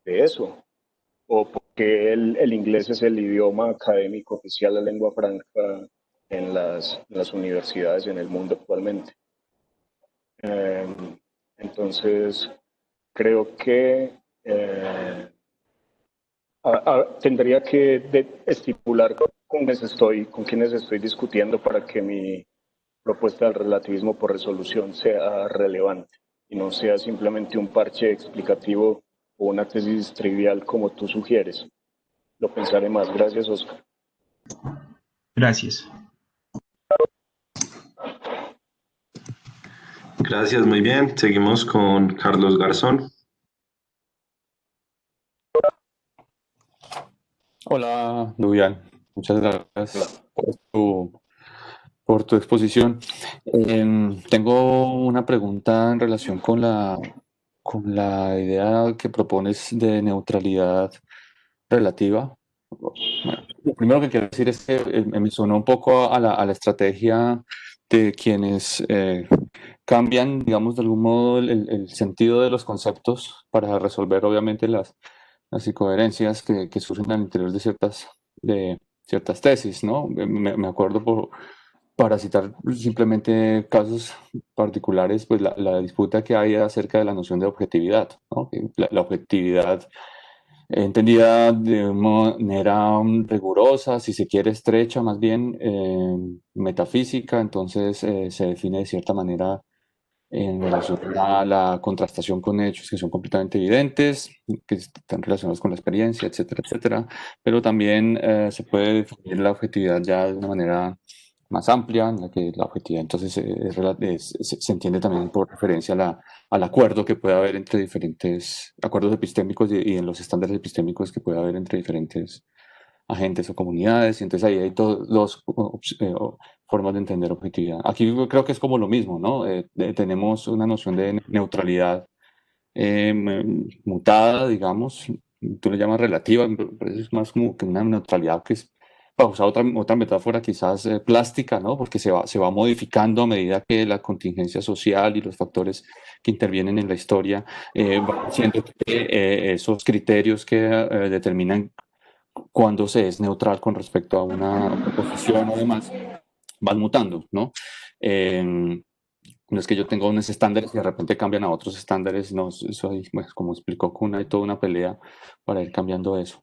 de eso. O porque el inglés es el idioma académico oficial, la lengua franca en las universidades en el mundo actualmente. Entonces, creo que tendría que estipular con quienes estoy discutiendo para que mi propuesta del relativismo por resolución sea relevante y no sea simplemente un parche explicativo o una tesis trivial como tú sugieres. Lo pensaré más. Gracias, Oscar. Gracias. Gracias, muy bien. Seguimos con Carlos Garzón. Hola, Dubian. Muchas gracias por tu exposición. Tengo una pregunta en relación con la idea que propones de neutralidad relativa. Bueno, lo primero que quiero decir es que me sonó un poco a la estrategia de quienes cambian, digamos, de algún modo el sentido de los conceptos para resolver, obviamente, las incoherencias que surgen al interior de ciertas tesis, ¿no? Me acuerdo, para citar simplemente casos particulares, pues la disputa que hay acerca de la noción de objetividad, ¿no? Que la objetividad entendida de manera rigurosa, si se quiere estrecha, más bien metafísica, entonces se define de cierta manera en relación a la contrastación con hechos que son completamente evidentes, que están relacionados con la experiencia, etcétera, etcétera, pero también se puede definir la objetividad ya de una manera más amplia, en la que la objetividad entonces se entiende también por referencia al acuerdo que puede haber entre diferentes acuerdos epistémicos y en los estándares epistémicos que puede haber entre diferentes agentes o comunidades, y entonces ahí hay dos formas de entender objetividad. Aquí yo creo que es como lo mismo, ¿no? Tenemos una noción de neutralidad mutada, digamos, tú le llamas relativa, pero es más como que una neutralidad que es, para usar otra metáfora quizás plástica, ¿no? Porque se va modificando a medida que la contingencia social y los factores que intervienen en la historia van haciendo que esos criterios que determinan cuando se es neutral con respecto a una proposición o demás, van mutando, ¿no? No es que yo tenga unos estándares y de repente cambian a otros estándares, no, eso ahí, pues, como explicó Kuna, hay toda una pelea para ir cambiando eso.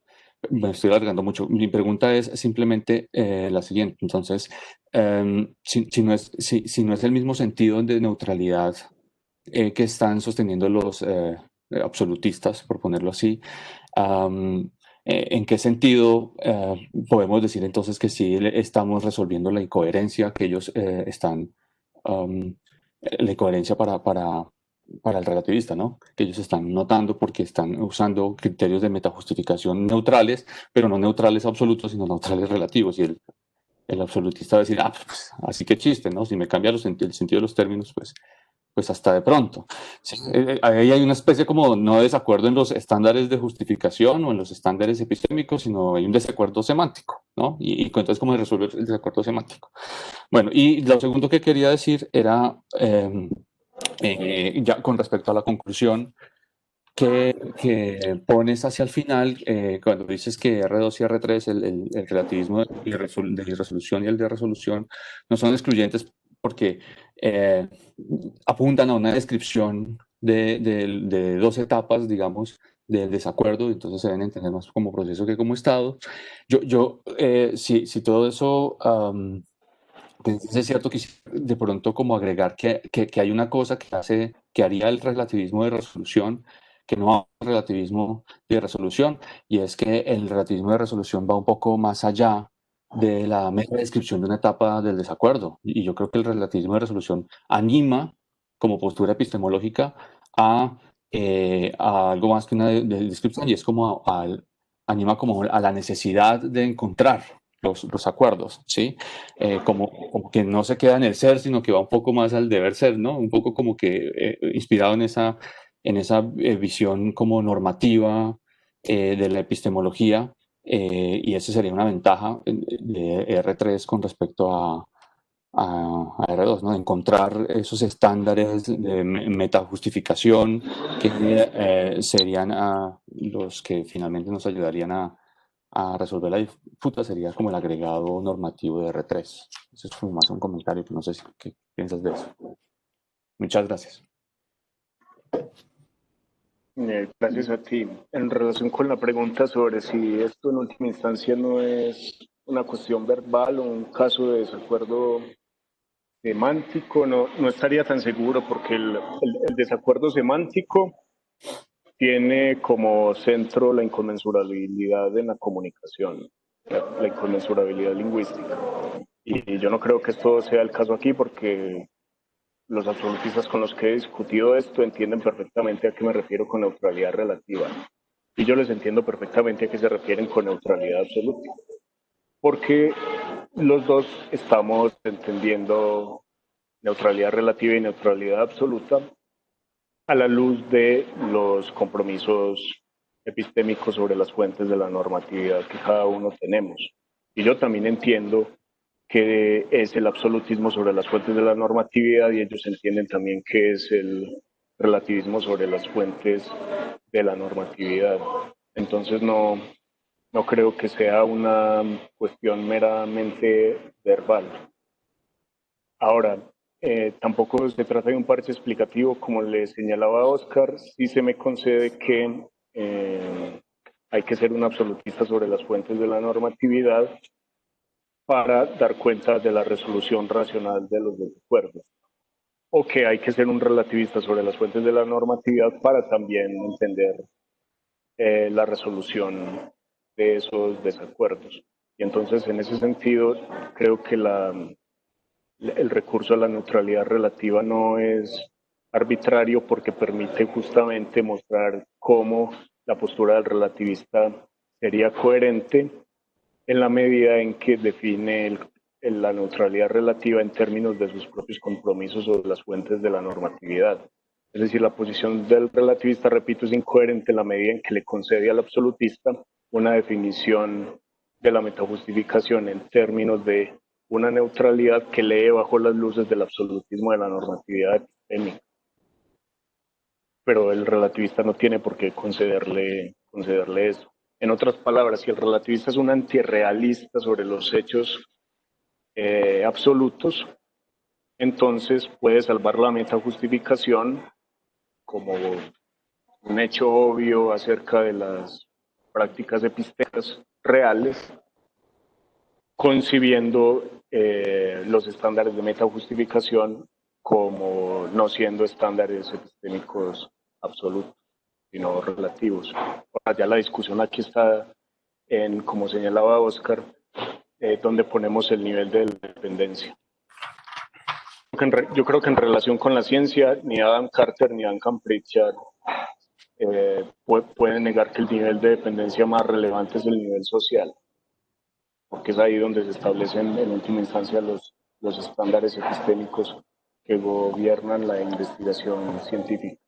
Me estoy alargando mucho. Mi pregunta es simplemente la siguiente. Entonces, si no es el mismo sentido de neutralidad que están sosteniendo los absolutistas, por ponerlo así, ¿en qué sentido podemos decir entonces que sí estamos resolviendo la incoherencia que ellos están, la incoherencia para el relativista, ¿no? Que ellos están notando porque están usando criterios de metajustificación neutrales, pero no neutrales absolutos, sino neutrales relativos. Y el absolutista va a decir, pues, así que chiste, ¿no? Si me cambia el sentido de los términos, pues hasta de pronto. Sí, ahí hay una especie como no de desacuerdo en los estándares de justificación o en los estándares epistémicos, sino hay un desacuerdo semántico, ¿no? Y entonces, ¿cómo se resuelve el desacuerdo semántico? Bueno, y lo segundo que quería decir era, ya con respecto a la conclusión, que pones hacia el final, cuando dices que R2 y R3, el relativismo de irresolución y el de resolución, no son excluyentes porque apuntan a una descripción de dos etapas, digamos, del desacuerdo, entonces se deben entender más como proceso que como estado. Si todo eso pues, es cierto que de pronto como agregar que hay una cosa que haría el relativismo de resolución, que no hay relativismo de resolución, y es que el relativismo de resolución va un poco más allá de la mera descripción de una etapa del desacuerdo. Y yo creo que el relativismo de resolución anima como postura epistemológica a algo más que una descripción, y es como anima como a la necesidad de encontrar los acuerdos, ¿sí? Como que no se queda en el ser, sino que va un poco más al deber ser, ¿no? Un poco como que inspirado en esa visión como normativa de la epistemología, y esa sería una ventaja de R3 con respecto a R2, ¿no? Encontrar esos estándares de metajustificación que serían los que finalmente nos ayudarían a resolver la disputa, sería como el agregado normativo de R3. Eso es como más un comentario, que no sé qué piensas de eso. Muchas gracias. Gracias a ti. En relación con la pregunta sobre si esto en última instancia no es una cuestión verbal o un caso de desacuerdo semántico, no estaría tan seguro porque el desacuerdo semántico tiene como centro la inconmensurabilidad en la comunicación, la inconmensurabilidad lingüística. Y yo no creo que esto sea el caso aquí porque los absolutistas con los que he discutido esto entienden perfectamente a qué me refiero con neutralidad relativa. Y yo les entiendo perfectamente a qué se refieren con neutralidad absoluta. Porque los dos estamos entendiendo neutralidad relativa y neutralidad absoluta a la luz de los compromisos epistémicos sobre las fuentes de la normatividad que cada uno tenemos. Y yo también entiendo que es el absolutismo sobre las fuentes de la normatividad y ellos entienden también que es el relativismo sobre las fuentes de la normatividad. Entonces no creo que sea una cuestión meramente verbal. Ahora, tampoco se trata de un parche explicativo, como le señalaba Oscar, sí se me concede que hay que ser un absolutista sobre las fuentes de la normatividad para dar cuenta de la resolución racional de los desacuerdos, o que hay que ser un relativista sobre las fuentes de la normatividad para también entender la resolución de esos desacuerdos. Y entonces, en ese sentido, creo que el recurso a la neutralidad relativa no es arbitrario porque permite justamente mostrar cómo la postura del relativista sería coherente en la medida en que define la neutralidad relativa en términos de sus propios compromisos sobre las fuentes de la normatividad. Es decir, la posición del relativista, repito, es incoherente en la medida en que le concede al absolutista una definición de la metajustificación en términos de una neutralidad que lee bajo las luces del absolutismo de la normatividad epistémica. Pero el relativista no tiene por qué concederle eso. En otras palabras, si el relativista es un antirrealista sobre los hechos absolutos, entonces puede salvar la metajustificación como un hecho obvio acerca de las prácticas epistémicas reales, concibiendo los estándares de metajustificación como no siendo estándares epistémicos absolutos, sino relativos. Ahora ya la discusión aquí está en, como señalaba Oscar, donde ponemos el nivel de dependencia. Yo creo que en relación con la ciencia, ni Adam Carter ni Duncan Pritchard pueden negar que el nivel de dependencia más relevante es el nivel social, porque es ahí donde se establecen en última instancia los estándares epistémicos que gobiernan la investigación científica.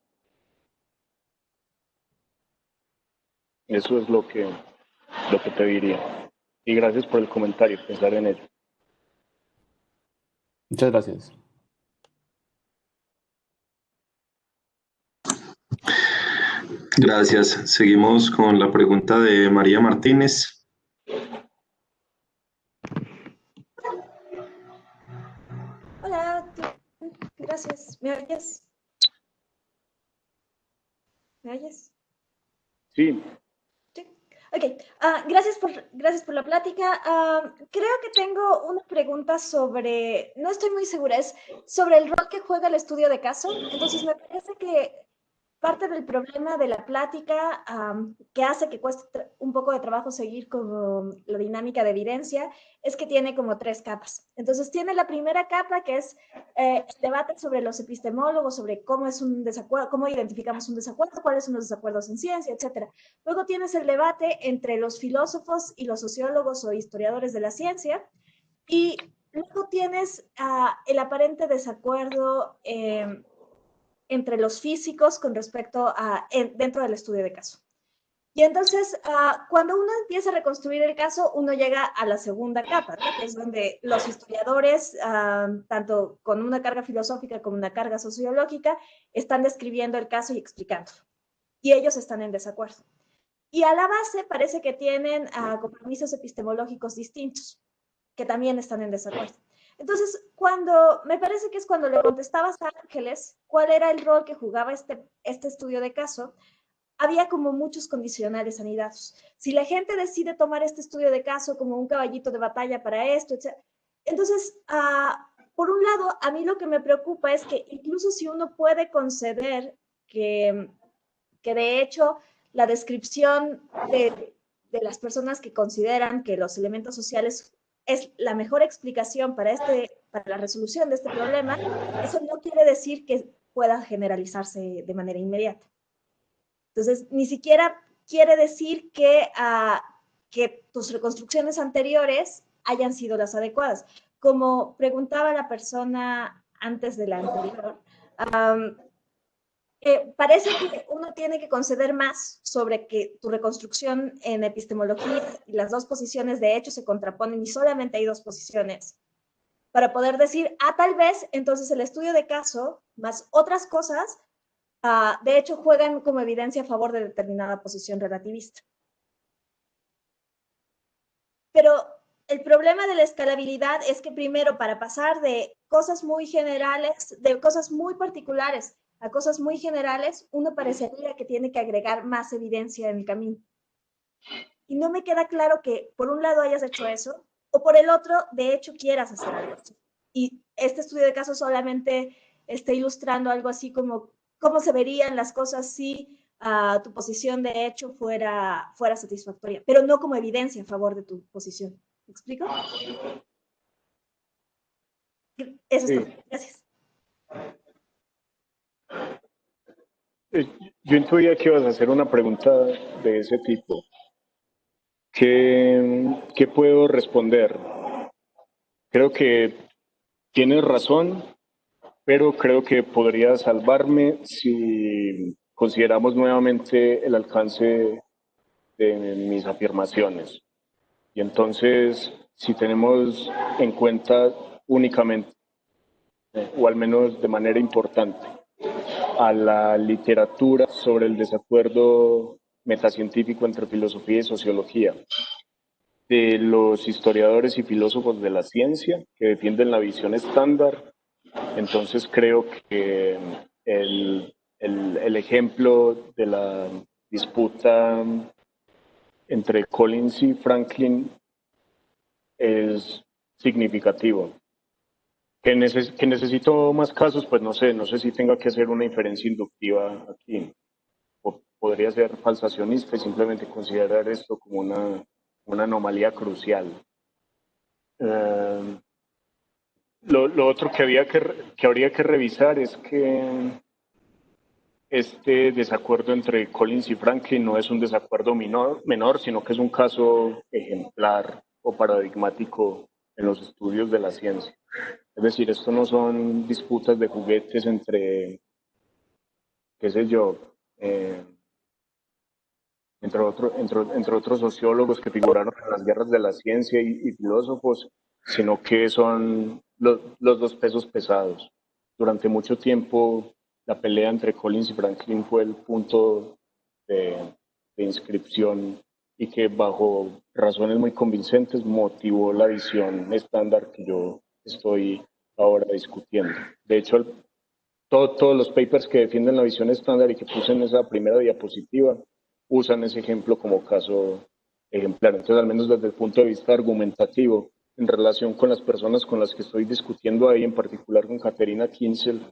Eso es lo que te diría. Y gracias por el comentario, pensar en ello. Muchas gracias. Gracias. Seguimos con la pregunta de María Martínez. Hola, gracias. ¿Me oyes? ¿Me oyes? Sí. Sí. Ok, gracias por la plática. Creo que tengo una pregunta sobre, no estoy muy segura, es sobre el rol que juega el estudio de caso. Entonces me parece que parte del problema de la plática que hace que cueste un poco de trabajo seguir con la dinámica de evidencia es que tiene como 3 capas. Entonces tiene la primera capa que es el debate sobre los epistemólogos, sobre cómo es un desacuerdo, cómo identificamos un desacuerdo, cuáles son los desacuerdos en ciencia, etc. Luego tienes el debate entre los filósofos y los sociólogos o historiadores de la ciencia. Y luego tienes el aparente desacuerdo entre los físicos con respecto a dentro del estudio de caso. Y entonces, cuando uno empieza a reconstruir el caso, uno llega a la segunda capa, ¿no? Que es donde los historiadores, tanto con una carga filosófica como una carga sociológica, están describiendo el caso y explicándolo. Y ellos están en desacuerdo. Y a la base parece que tienen compromisos epistemológicos distintos, que también están en desacuerdo. Entonces, me parece que es cuando le contestabas a Ángeles cuál era el rol que jugaba este estudio de caso, había como muchos condicionales anidados. Si la gente decide tomar este estudio de caso como un caballito de batalla para esto, etc. Entonces, por un lado, a mí lo que me preocupa es que incluso si uno puede conceder que de hecho la descripción de las personas que consideran que los elementos sociales es la mejor explicación para la resolución de este problema, eso no quiere decir que pueda generalizarse de manera inmediata. Entonces, ni siquiera quiere decir que tus reconstrucciones anteriores hayan sido las adecuadas. Como preguntaba la persona antes de la anterior, parece que uno tiene que conceder más sobre que tu reconstrucción en epistemología y las 2 posiciones de hecho se contraponen y solamente hay 2 posiciones para poder decir, tal vez entonces el estudio de caso más otras cosas, de hecho juegan como evidencia a favor de determinada posición relativista. Pero el problema de la escalabilidad es que primero para pasar de cosas muy generales, de cosas muy particulares, a cosas muy generales, uno parecería que tiene que agregar más evidencia en el camino. Y no me queda claro que por un lado hayas hecho eso, o por el otro, de hecho, quieras hacer algo así. Y este estudio de caso solamente está ilustrando algo así como cómo se verían las cosas si tu posición de hecho fuera satisfactoria, pero no como evidencia a favor de tu posición. ¿Me explico? Eso es todo. Gracias. Yo intuía que ibas a hacer una pregunta de ese tipo. ¿Qué puedo responder? Creo que tienes razón, pero creo que podría salvarme si consideramos nuevamente el alcance de mis afirmaciones. Y entonces, si tenemos en cuenta únicamente, o al menos de manera importante, a la literatura sobre el desacuerdo metacientífico entre filosofía y sociología, de los historiadores y filósofos de la ciencia que defienden la visión estándar, entonces creo que el ejemplo de la disputa entre Collins y Franklin es significativo. Que necesito más casos, pues no sé si tenga que hacer una inferencia inductiva aquí. O podría ser falsacionista y simplemente considerar esto como una anomalía crucial. Lo otro que habría que revisar es que este desacuerdo entre Collins y Franklin no es un desacuerdo menor, sino que es un caso ejemplar o paradigmático en los estudios de la ciencia. Es decir, esto no son disputas de juguetes entre, qué sé yo, entre otros sociólogos que figuraron en las guerras de la ciencia y filósofos, sino que son los dos pesos pesados. Durante mucho tiempo, la pelea entre Collins y Franklin fue el punto de inscripción y que bajo razones muy convincentes motivó la visión estándar que yo estoy ahora discutiendo. De hecho, todos los papers que defienden la visión estándar y que puse en esa primera diapositiva usan ese ejemplo como caso ejemplar. Entonces, al menos desde el punto de vista argumentativo, en relación con las personas con las que estoy discutiendo ahí, en particular con Caterina Kinsel,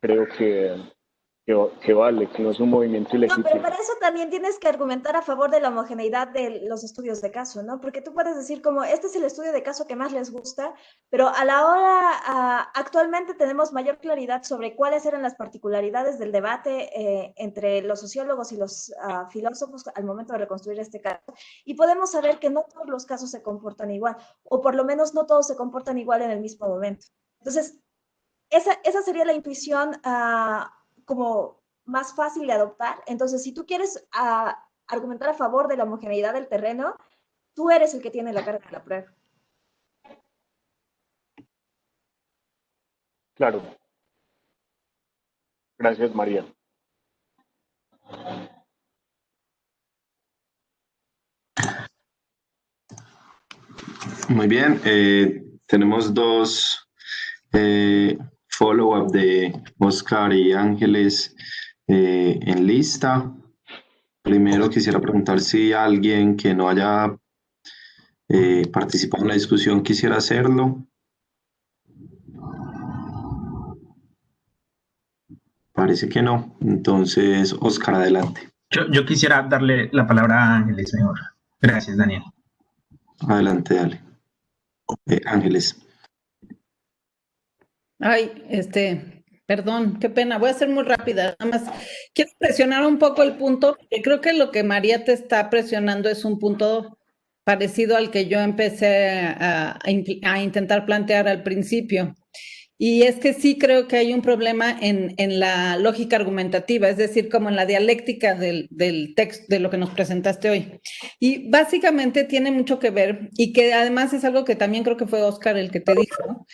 creo que vale, que no es un movimiento No, ilegítimo. pero para eso también tienes que argumentar a favor de la homogeneidad de los estudios de caso, ¿no? Porque tú puedes decir como, este es el estudio de caso que más les gusta, pero a la hora, actualmente tenemos mayor claridad sobre cuáles eran las particularidades del debate entre los sociólogos y los filósofos al momento de reconstruir este caso, y podemos saber que no todos los casos se comportan igual, o por lo menos no todos se comportan igual en el mismo momento. Entonces, esa sería la intuición como más fácil de adoptar. Entonces, si tú quieres argumentar a favor de la homogeneidad del terreno, tú eres el que tiene la carga de la prueba. Claro. Gracias, María. Muy bien, tenemos dos follow-up de Oscar y Ángeles en lista. Primero quisiera preguntar si alguien que no haya participado en la discusión quisiera hacerlo. Parece que no. Entonces, Oscar, adelante. Yo quisiera darle la palabra a Ángeles mejor. Gracias, Daniel. Adelante, dale. Ángeles. Ay, perdón, qué pena, voy a ser muy rápida. Nada más quiero presionar un poco el punto, porque creo que lo que María te está presionando es un punto parecido al que yo empecé a intentar plantear al principio. Y es que sí creo que hay un problema en la lógica argumentativa, es decir, como en la dialéctica del texto, de lo que nos presentaste hoy. Y básicamente tiene mucho que ver, y que además es algo que también creo que fue Oscar el que te dijo,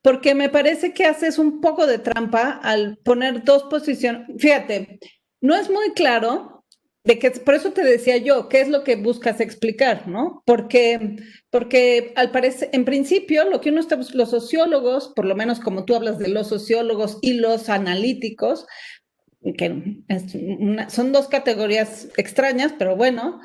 porque me parece que haces un poco de trampa al poner dos posiciones. Fíjate, no es muy claro de que, por eso te decía yo, qué es lo que buscas explicar, ¿no? Porque al parecer, en principio, lo que uno está, los sociólogos, por lo menos como tú hablas de los sociólogos y los analíticos, que son dos categorías extrañas, pero bueno,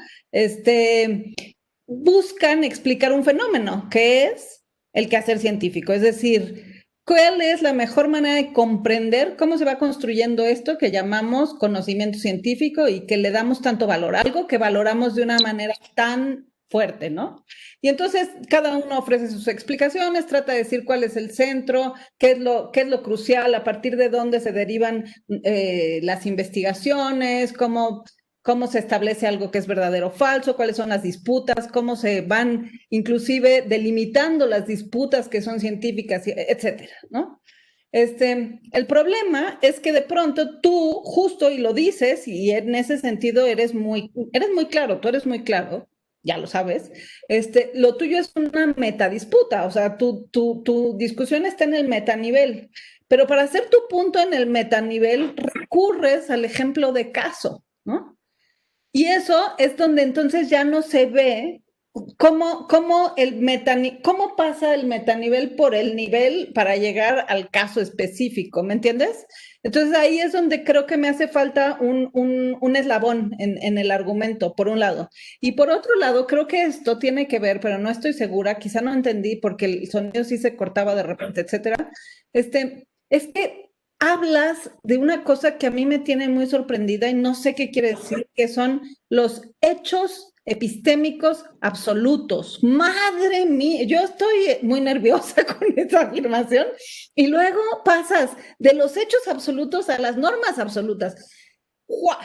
buscan explicar un fenómeno, que es el quehacer científico. Es decir, ¿cuál es la mejor manera de comprender cómo se va construyendo esto que llamamos conocimiento científico y que le damos tanto valor? Algo que valoramos de una manera tan fuerte, ¿no? Y entonces cada uno ofrece sus explicaciones, trata de decir cuál es el centro, qué es lo crucial, a partir de dónde se derivan las investigaciones, cómo se establece algo que es verdadero o falso, cuáles son las disputas, cómo se van inclusive delimitando las disputas que son científicas, etcétera, ¿no? El problema es que de pronto tú justo y lo dices y en ese sentido eres muy claro, tú eres muy claro, ya lo sabes, lo tuyo es una metadisputa, o sea, tu discusión está en el metanivel, pero para hacer tu punto en el metanivel recurres al ejemplo de caso, ¿no? Y eso es donde entonces ya no se ve cómo pasa el metanivel por el nivel para llegar al caso específico, ¿me entiendes? Entonces ahí es donde creo que me hace falta un eslabón en el argumento, por un lado. Y por otro lado, creo que esto tiene que ver, pero no estoy segura, quizá no entendí porque el sonido sí se cortaba de repente, etcétera. Es que hablas de una cosa que a mí me tiene muy sorprendida y no sé qué quiere decir, que son los hechos epistémicos absolutos. Madre mía, yo estoy muy nerviosa con esa afirmación. Y luego pasas de los hechos absolutos a las normas absolutas. ¡Guau!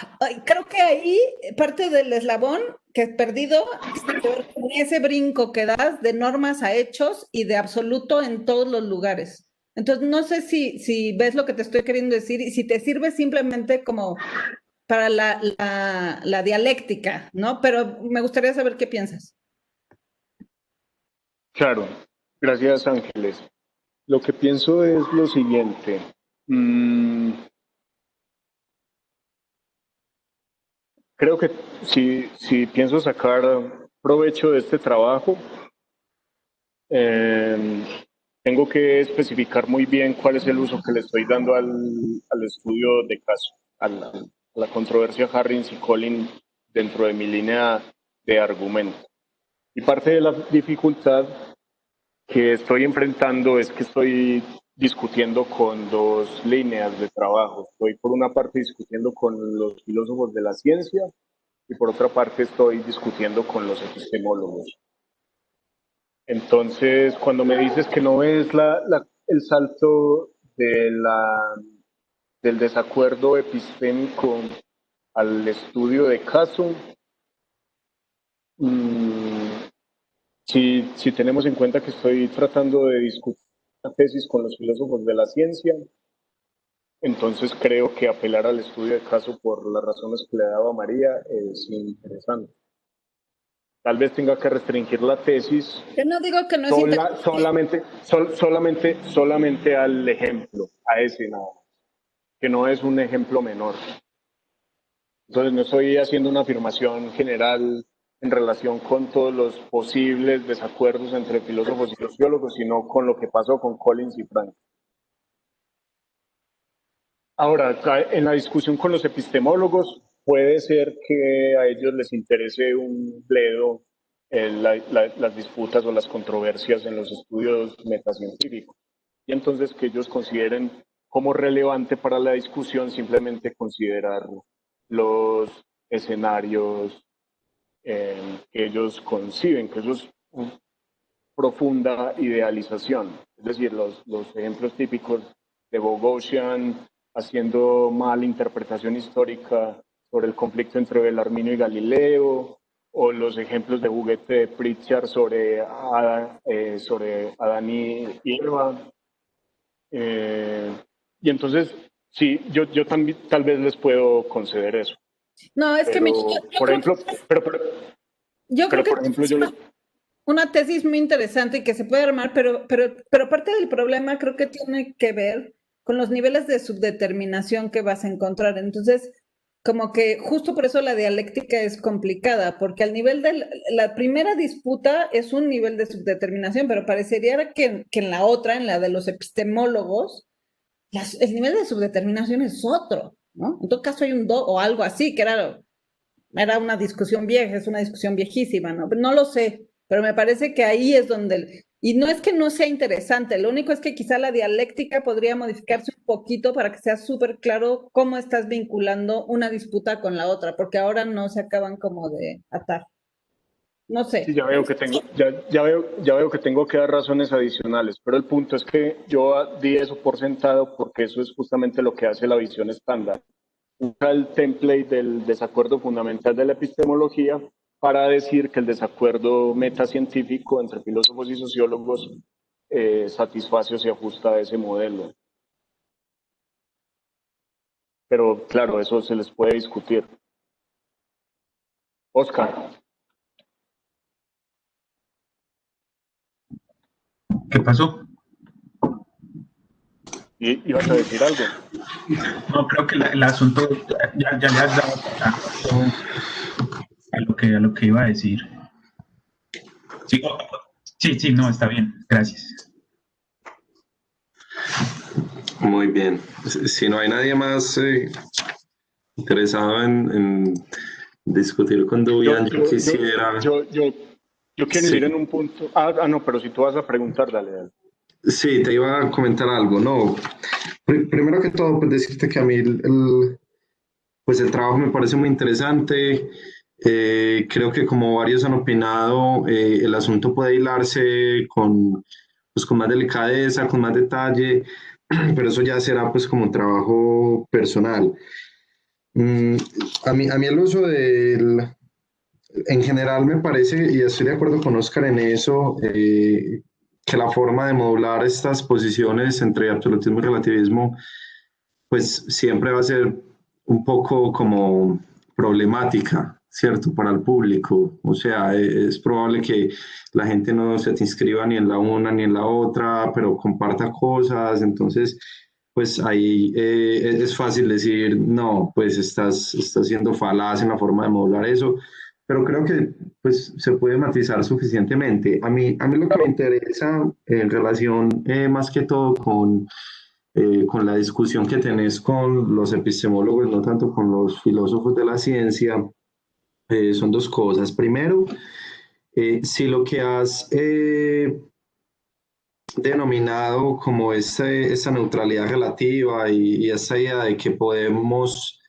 Creo que ahí parte del eslabón que he perdido tiene que ver con ese brinco que das de normas a hechos y de absoluto en todos los lugares. Entonces, no sé si ves lo que te estoy queriendo decir y si te sirve simplemente como para la dialéctica, ¿no? Pero me gustaría saber qué piensas. Claro, gracias Ángeles. Lo que pienso es lo siguiente. Creo que si pienso sacar provecho de este trabajo, tengo que especificar muy bien cuál es el uso que le estoy dando al estudio de caso, a la controversia Harris y Collins dentro de mi línea de argumento. Y parte de la dificultad que estoy enfrentando es que estoy discutiendo con dos líneas de trabajo. Estoy por una parte discutiendo con los filósofos de la ciencia y por otra parte estoy discutiendo con los epistemólogos. Entonces, cuando me dices que no es el salto del desacuerdo epistémico al estudio de caso, si tenemos en cuenta que estoy tratando de discutir una tesis con los filósofos de la ciencia, entonces creo que apelar al estudio de caso por las razones que le daba María es interesante. Tal vez tenga que restringir la tesis. Yo no digo que no es interesante. Solamente al ejemplo, a ese nada más, que no es un ejemplo menor. Entonces no estoy haciendo una afirmación general en relación con todos los posibles desacuerdos entre filósofos y sociólogos, sino con lo que pasó con Collins y Frank. Ahora, en la discusión con los epistemólogos, puede ser que a ellos les interese un bledo las disputas o las controversias en los estudios metacientíficos. Y entonces que ellos consideren como relevante para la discusión simplemente considerar los escenarios que ellos conciben, que eso es una profunda idealización. Es decir, los ejemplos típicos de Bogosian haciendo mala interpretación histórica sobre el conflicto entre Belarmino y Galileo, o los ejemplos de juguete de Pritchard sobre Adán y Eva. Y entonces, sí, yo también tal vez les puedo conceder eso. No, es que por ejemplo, yo creo que por ejemplo, yo una tesis muy interesante y que se puede armar, pero parte del problema creo que tiene que ver con los niveles de subdeterminación que vas a encontrar. Entonces, como que justo por eso la dialéctica es complicada, porque al nivel de la primera disputa es un nivel de subdeterminación, pero parecería que en la otra, en la de los epistemólogos, el nivel de subdeterminación es otro, ¿no? En todo caso hay un do o algo así, que era era una discusión vieja, es una discusión viejísima, ¿no? No lo sé, pero me parece que ahí es donde, y no es que no sea interesante, lo único es que quizá la dialéctica podría modificarse un poquito para que sea súper claro cómo estás vinculando una disputa con la otra, porque ahora no se acaban como de atar. No Sí, sé. ya veo que tengo, ya veo que tengo que dar razones adicionales, pero el punto es que yo di eso por sentado porque eso es justamente lo que hace la visión estándar. Usa el template del desacuerdo fundamental de la epistemología para decir que el desacuerdo metacientífico entre filósofos y sociólogos satisface o se ajusta a ese modelo. Pero claro, eso se les puede discutir. Oscar. ¿Qué pasó? ¿Ibas a decir algo? No, creo que el asunto ya le has dado a lo que iba a decir. Sí, sí, no, está bien, gracias. Muy bien. Si no hay nadie más interesado en discutir con Dubian, yo quisiera... Yo quiero Sí. ir en un punto. No, pero si tú vas a preguntar, dale. Sí, te iba a comentar algo, ¿no? Primero que todo, pues decirte que a mí pues el trabajo me parece muy interesante. Creo que como varios han opinado, el asunto puede hilarse pues, con más delicadeza, con más detalle, pero eso ya será pues como un trabajo personal. Mm, a mí el uso en general me parece, y estoy de acuerdo con Oscar en eso, que la forma de modular estas posiciones entre absolutismo y relativismo, pues siempre va a ser un poco como problemática, ¿cierto? Para el público. O sea, es probable que la gente no se te inscriba ni en la una ni en la otra, pero comparta cosas. Entonces, pues ahí es fácil decir, no, pues estás siendo falaz en la forma de modular eso. Pero creo que pues, se puede matizar suficientemente. A mí lo que me interesa en relación más que todo con la discusión que tenés con los epistemólogos, no tanto con los filósofos de la ciencia, son dos cosas. Primero, si lo que has denominado como esa neutralidad relativa y esa idea de que podemos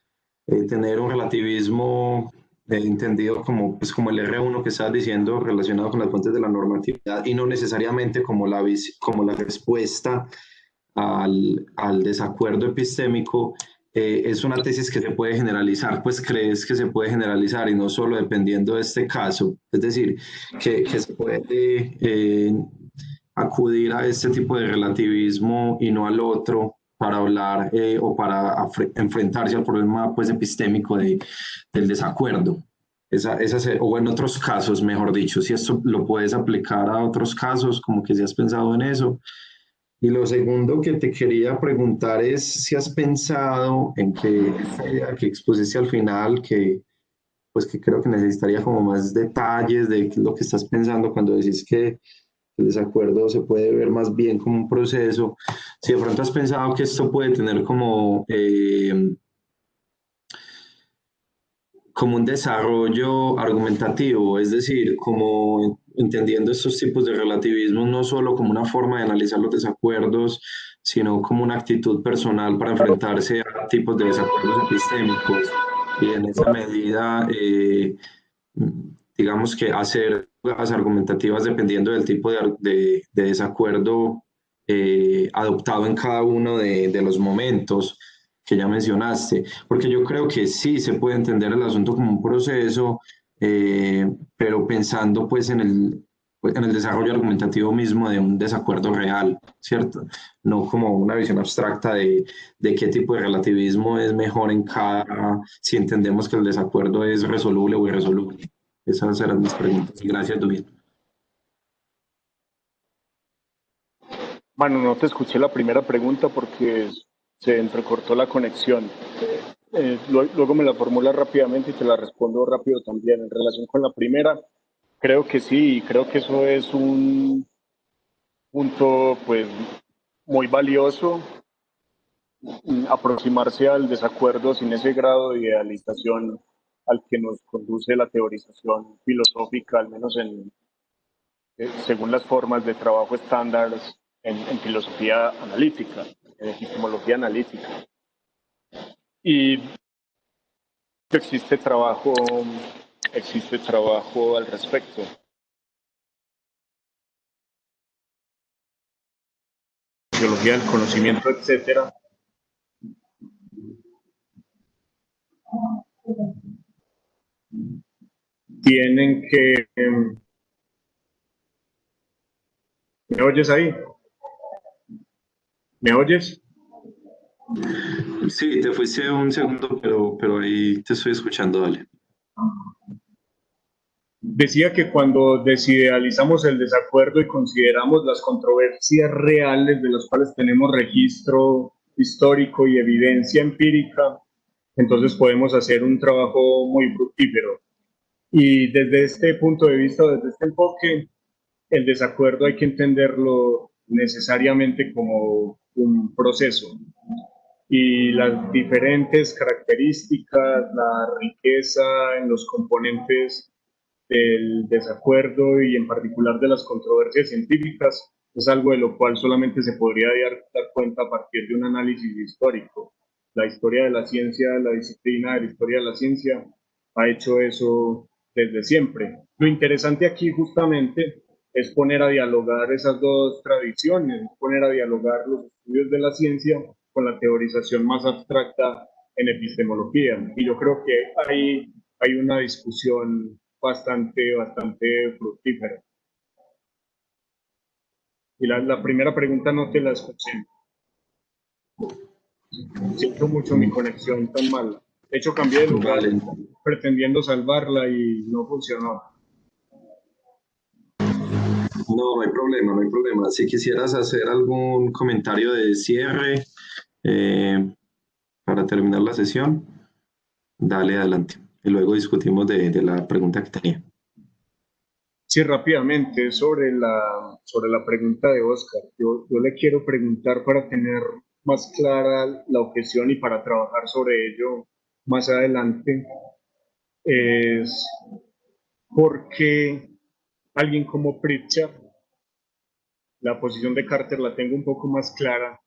tener un relativismo entendido como, pues, como el R1 que estabas diciendo relacionado con las fuentes de la normatividad y no necesariamente como como la respuesta al desacuerdo epistémico, es una tesis que se puede generalizar, pues crees que se puede generalizar y no solo dependiendo de este caso, es decir, que se puede acudir a este tipo de relativismo y no al otro para hablar o para enfrentarse al problema pues epistémico del desacuerdo. O en otros casos, mejor dicho, si esto lo puedes aplicar a otros casos, como que si has pensado en eso. Y lo segundo que te quería preguntar es si has pensado en que esta idea que expusiste al final, pues que creo que necesitaría como más detalles de qué es lo que estás pensando cuando decís que el desacuerdo se puede ver más bien como un proceso, si de pronto has pensado que esto puede tener como un desarrollo argumentativo, es decir, como entendiendo estos tipos de relativismo no solo como una forma de analizar los desacuerdos, sino como una actitud personal para enfrentarse a tipos de desacuerdos epistémicos y en esa medida, digamos que hacer las argumentativas dependiendo del tipo de desacuerdo adoptado en cada uno de los momentos que ya mencionaste, porque yo creo que sí se puede entender el asunto como un proceso, pero pensando pues en el desarrollo argumentativo mismo de un desacuerdo real, ¿cierto? No como una visión abstracta de qué tipo de relativismo es mejor en cada, si entendemos que el desacuerdo es resoluble o irresoluble. Esas eran mis preguntas. Gracias, David. Manu, no te escuché la primera pregunta porque se entrecortó la conexión. Luego me la formula rápidamente y te la respondo rápido también. En relación con la primera, creo que sí, creo que eso es un punto pues muy valioso, aproximarse al desacuerdo sin ese grado de idealización al que nos conduce la teorización filosófica, al menos según las formas de trabajo estándar en filosofía analítica, en epistemología analítica. Y existe trabajo al respecto. Biología del conocimiento, etcétera. Tienen que... ¿Me oyes ahí? ¿Me oyes? Sí, te fuiste un segundo, pero ahí te estoy escuchando, dale. Decía que cuando desidealizamos el desacuerdo y consideramos las controversias reales de las cuales tenemos registro histórico y evidencia empírica, entonces podemos hacer un trabajo muy fructífero. Y desde este punto de vista, desde este enfoque, el desacuerdo hay que entenderlo necesariamente como un proceso. Y las diferentes características, la riqueza en los componentes del desacuerdo y en particular de las controversias científicas es algo de lo cual solamente se podría dar cuenta a partir de un análisis histórico. La historia de la ciencia, la disciplina de la historia de la ciencia ha hecho eso desde siempre. Lo interesante aquí justamente es poner a dialogar esas dos tradiciones, poner a dialogar los estudios de la ciencia con la teorización más abstracta en epistemología. Y yo creo que hay una discusión bastante fructífera. Y la primera pregunta no te la escuché. Siento mucho mi conexión tan mala. De hecho, cambié de lugar pretendiendo salvarla y no funcionó. No hay problema, no hay problema. Si quisieras hacer algún comentario de cierre para terminar la sesión, dale adelante. Y luego discutimos de la pregunta que tenía. Sí, rápidamente, sobre la pregunta de Oscar. Yo le quiero preguntar para tener más clara la objeción y para trabajar sobre ello más adelante, es por qué alguien como Pritchard, la posición de Carter la tengo un poco más clara,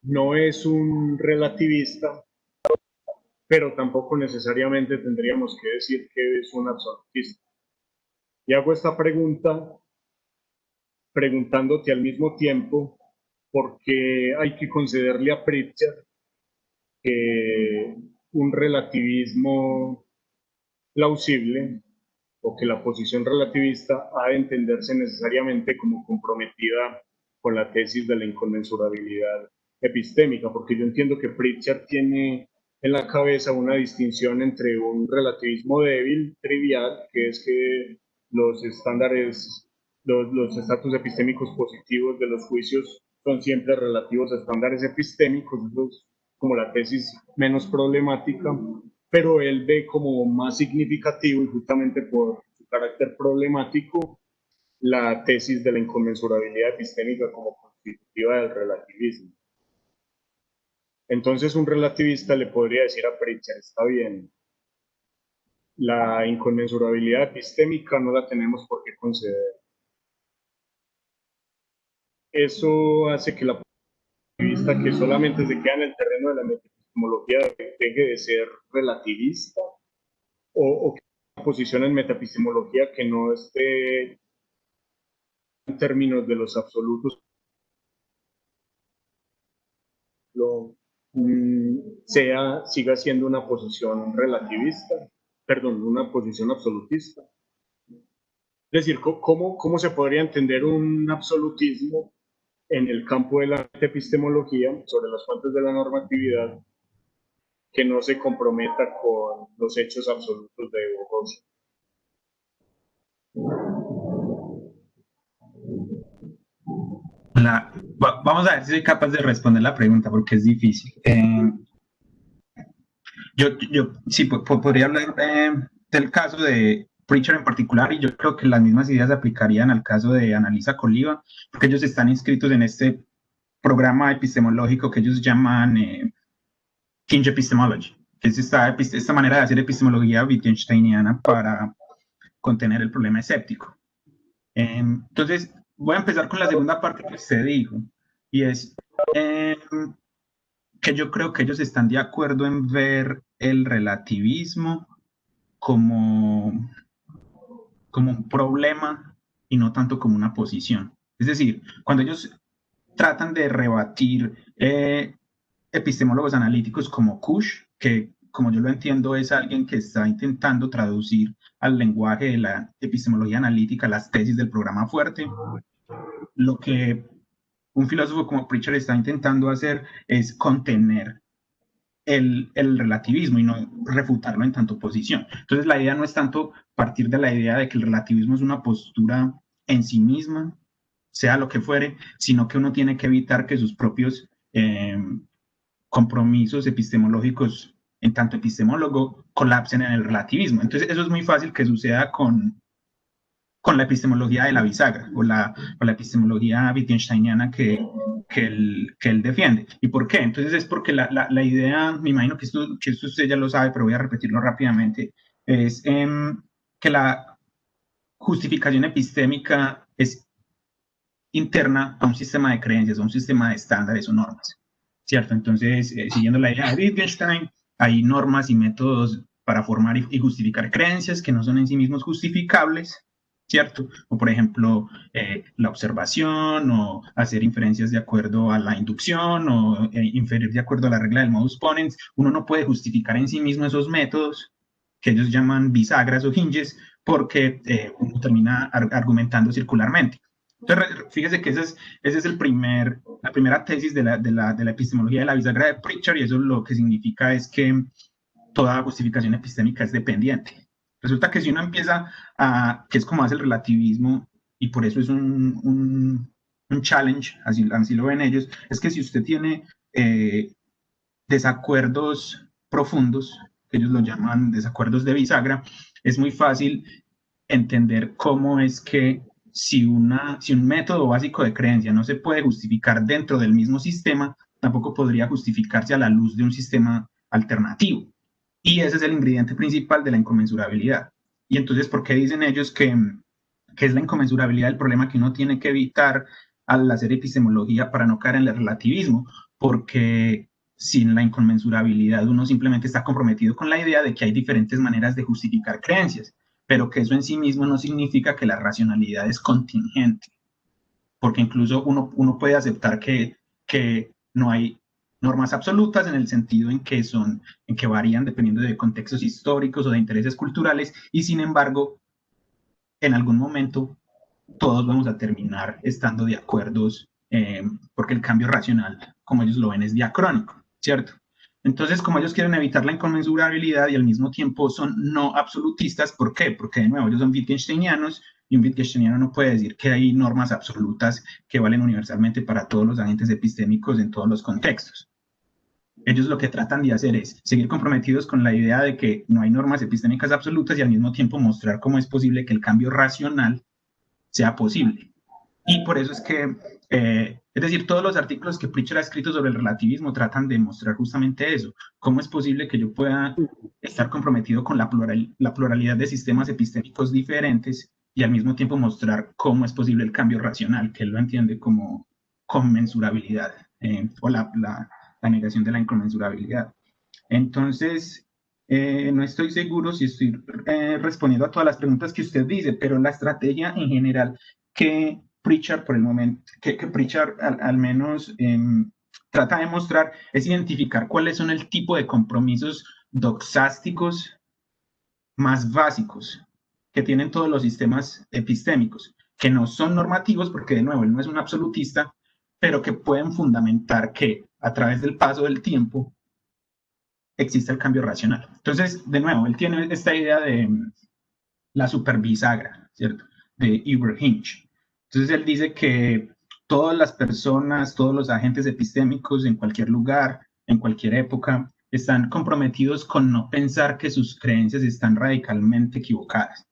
no es un relativista, pero tampoco necesariamente tendríamos que decir que es un absolutista. Y hago esta pregunta preguntándote al mismo tiempo por qué hay que concederle a Pritchard un relativismo plausible, o que la posición relativista ha de entenderse necesariamente como comprometida con la tesis de la inconmensurabilidad epistémica, porque yo entiendo que Pritchard tiene en la cabeza una distinción entre un relativismo débil, trivial, que es que los estándares, los estatus epistémicos positivos de los juicios son siempre relativos a estándares epistémicos, eso es como la tesis menos problemática, pero él ve como más significativo, y justamente por su carácter problemático, la tesis de la inconmensurabilidad epistémica como constitutiva del relativismo. Entonces un relativista le podría decir a Pritchard, está bien, la inconmensurabilidad epistémica no la tenemos por qué conceder. Eso hace que la relativista que solamente se queda en el terreno de la metaepistemología deje de ser relativista, o que una posición en metaepistemología que no esté en términos de los absolutos siga siendo una posición relativista, perdón, una posición absolutista. Es decir, ¿cómo se podría entender un absolutismo en el campo de la epistemología sobre las fuentes de la normatividad que no se comprometa con los hechos absolutos de Bogosi? Vamos a ver si soy capaz de responder la pregunta porque es difícil. Yo sí podría hablar del caso de Pritchard en particular, y yo creo que las mismas ideas se aplicarían al caso de Annalisa Coliva, porque ellos están inscritos en este programa epistemológico que ellos llaman Kinch Epistemology. que es esta manera de hacer epistemología wittgensteiniana para contener el problema escéptico. Entonces, voy a empezar con la segunda parte que usted dijo, y es que yo creo que ellos están de acuerdo en ver el relativismo como un problema y no tanto como una posición. Es decir, cuando ellos tratan de rebatir epistemólogos analíticos como Kusch, que como yo lo entiendo es alguien que está intentando traducir al lenguaje de la epistemología analítica las tesis del programa fuerte, lo que un filósofo como Pritchard está intentando hacer es contener el relativismo y no refutarlo en tanto posición. Entonces la idea no es tanto partir de la idea de que el relativismo es una postura en sí misma, sea lo que fuere, sino que uno tiene que evitar que sus propios compromisos epistemológicos en tanto epistemólogo colapsen en el relativismo. Entonces eso es muy fácil que suceda con la epistemología de la bisagra o la epistemología wittgensteiniana que él defiende. ¿Y por qué? Entonces es porque la idea, me imagino que esto usted ya lo sabe, pero voy a repetirlo rápidamente, es que la justificación epistémica es interna a un sistema de creencias, a un sistema de estándares o normas, ¿cierto? Entonces, siguiendo la idea de Wittgenstein, hay normas y métodos para formar y justificar creencias que no son en sí mismos justificables, ¿cierto? O por ejemplo, la observación o hacer inferencias de acuerdo a la inducción o inferir de acuerdo a la regla del modus ponens. Uno no puede justificar en sí mismo esos métodos que ellos llaman bisagras o hinges porque uno termina argumentando circularmente. Entonces, fíjese que esa es la primera tesis de la epistemología de la bisagra de Pritchard, y eso lo que significa es que toda justificación epistémica es dependiente. Resulta que si uno empieza que es como hace el relativismo, y por eso es un challenge, así lo ven ellos, es que si usted tiene desacuerdos profundos, ellos lo llaman desacuerdos de bisagra, es muy fácil entender cómo es que si un método básico de creencia no se puede justificar dentro del mismo sistema, tampoco podría justificarse a la luz de un sistema alternativo. Y ese es el ingrediente principal de la inconmensurabilidad. Y entonces, ¿por qué dicen ellos que es la inconmensurabilidad el problema que uno tiene que evitar al hacer epistemología para no caer en el relativismo? Porque sin la inconmensurabilidad uno simplemente está comprometido con la idea de que hay diferentes maneras de justificar creencias, pero que eso en sí mismo no significa que la racionalidad es contingente, porque incluso uno puede aceptar que no hay normas absolutas en el sentido en que varían dependiendo de contextos históricos o de intereses culturales, y sin embargo, en algún momento todos vamos a terminar estando de acuerdo, porque el cambio racional, como ellos lo ven, es diacrónico, ¿cierto? Entonces, como ellos quieren evitar la inconmensurabilidad y al mismo tiempo son no absolutistas, ¿por qué? Porque de nuevo ellos son wittgensteinianos, y un wittgensteiniano no puede decir que hay normas absolutas que valen universalmente para todos los agentes epistémicos en todos los contextos. Ellos lo que tratan de hacer es seguir comprometidos con la idea de que no hay normas epistémicas absolutas y al mismo tiempo mostrar cómo es posible que el cambio racional sea posible. Y por eso es que, es decir, todos los artículos que Pritchard ha escrito sobre el relativismo tratan de mostrar justamente eso. ¿Cómo es posible que yo pueda estar comprometido con la pluralidad de sistemas epistémicos diferentes y al mismo tiempo mostrar cómo es posible el cambio racional, que él lo entiende como conmensurabilidad, o la negación de la inconmensurabilidad? Entonces, no estoy seguro si estoy respondiendo a todas las preguntas que usted dice, pero la estrategia en general que Pritchard, por el momento, que Pritchard al menos trata de mostrar es identificar cuáles son el tipo de compromisos doxásticos más básicos que tienen todos los sistemas epistémicos, que no son normativos, porque de nuevo él no es un absolutista, pero que pueden fundamentar que a través del paso del tiempo existe el cambio racional. Entonces, de nuevo, él tiene esta idea de la superbisagra, ¿cierto? De Uber-Hinge. Entonces, él dice que todas las personas, todos los agentes epistémicos en cualquier lugar, en cualquier época, están comprometidos con no pensar que sus creencias están radicalmente equivocadas,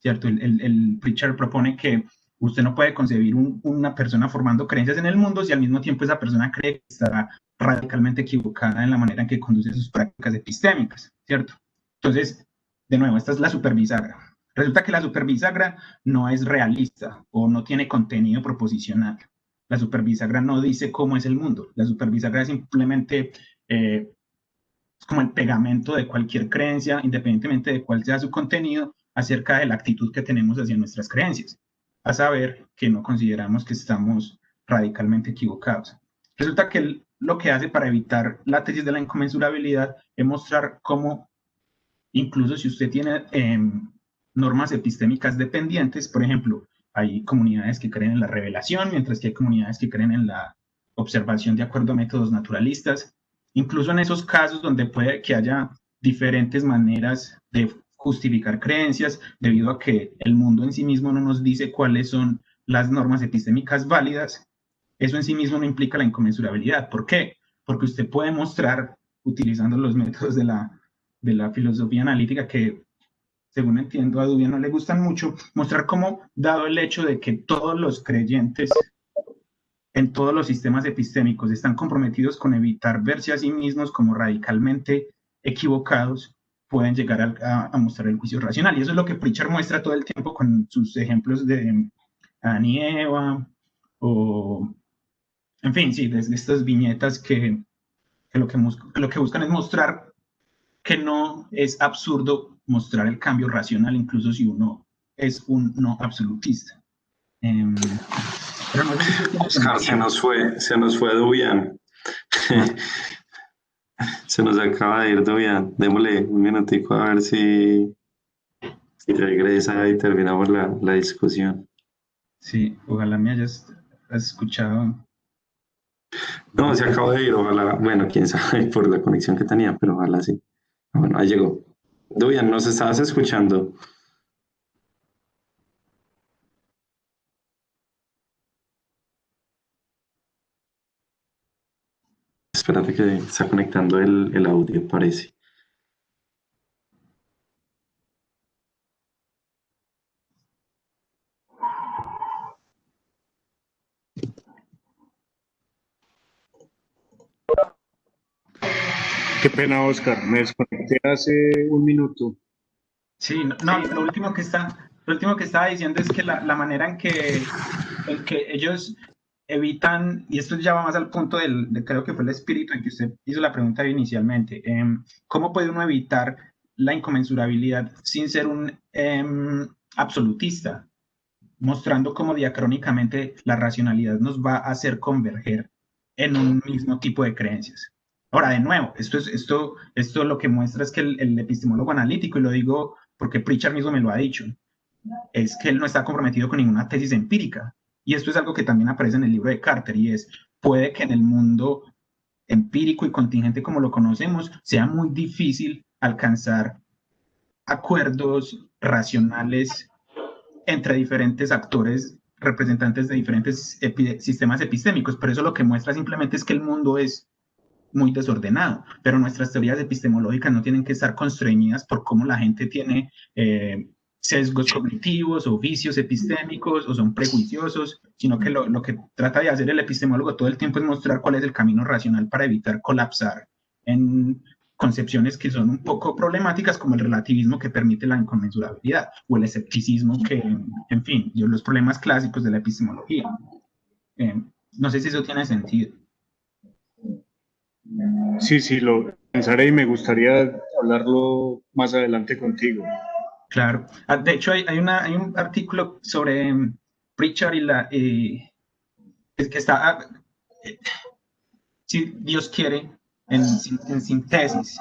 ¿cierto? El Pritchard propone que Usted no puede concebir una persona formando creencias en el mundo si al mismo tiempo esa persona cree que está radicalmente equivocada en la manera en que conduce sus prácticas epistémicas, ¿cierto? Entonces, de nuevo, esta es la superbisagra. Resulta que la superbisagra no es realista o no tiene contenido proposicional. La superbisagra no dice cómo es el mundo. La superbisagra es simplemente es como el pegamento de cualquier creencia, independientemente de cuál sea su contenido, acerca de la actitud que tenemos hacia nuestras creencias, a saber que no consideramos que estamos radicalmente equivocados. Resulta que lo que hace para evitar la tesis de la inconmensurabilidad es mostrar cómo, incluso si usted tiene normas epistémicas dependientes, por ejemplo, hay comunidades que creen en la revelación, mientras que hay comunidades que creen en la observación de acuerdo a métodos naturalistas. Incluso en esos casos donde puede que haya diferentes maneras de justificar creencias, debido a que el mundo en sí mismo no nos dice cuáles son las normas epistémicas válidas, eso en sí mismo no implica la inconmensurabilidad. ¿Por qué? Porque usted puede mostrar, utilizando los métodos de la filosofía analítica, que según entiendo a Dubian no le gustan mucho, mostrar cómo, dado el hecho de que todos los creyentes en todos los sistemas epistémicos están comprometidos con evitar verse a sí mismos como radicalmente equivocados, pueden llegar a mostrar el juicio racional. Y eso es lo que Pritchard muestra todo el tiempo con sus ejemplos de Adán y Eva, o, en fin, sí, desde estas viñetas que lo que buscan es mostrar que no es absurdo mostrar el cambio racional, incluso si uno es un no absolutista. Pero no Oscar, se nos fue Dubian. Se nos acaba de ir Dubian. Démosle un minutico a ver si regresa y terminamos la discusión. Sí, ojalá me hayas escuchado. No, se acabó de ir, ojalá. Bueno, quién sabe por la conexión que tenía, pero ojalá sí. Bueno, ahí llegó. Dubian, ¿nos estabas escuchando? Espérate que está conectando el audio, parece. Qué pena, Oscar, me desconecté hace un minuto. Sí, no, lo último que estaba diciendo es que la manera en que ellos evitan, y esto ya va más al punto creo que fue el espíritu en que usted hizo la pregunta inicialmente, ¿cómo puede uno evitar la inconmensurabilidad sin ser un absolutista? Mostrando cómo diacrónicamente la racionalidad nos va a hacer converger en un mismo tipo de creencias. Ahora, de nuevo, esto lo que muestra es que el epistemólogo analítico, y lo digo porque Pritchard mismo me lo ha dicho, es que él no está comprometido con ninguna tesis empírica. Y esto es algo que también aparece en el libro de Carter, y es, puede que en el mundo empírico y contingente como lo conocemos, sea muy difícil alcanzar acuerdos racionales entre diferentes actores representantes de diferentes sistemas epistémicos, pero eso lo que muestra simplemente es que el mundo es muy desordenado, pero nuestras teorías epistemológicas no tienen que estar constreñidas por cómo la gente tiene sesgos cognitivos o vicios epistémicos o son prejuiciosos, sino que lo que trata de hacer el epistemólogo todo el tiempo es mostrar cuál es el camino racional para evitar colapsar en concepciones que son un poco problemáticas, como el relativismo que permite la inconmensurabilidad, o el escepticismo que, en fin, los problemas clásicos de la epistemología. No sé si eso tiene sentido. Sí, lo pensaré y me gustaría hablarlo más adelante contigo. Claro. De hecho, hay un artículo sobre Pritchard que está, si Dios quiere, en síntesis,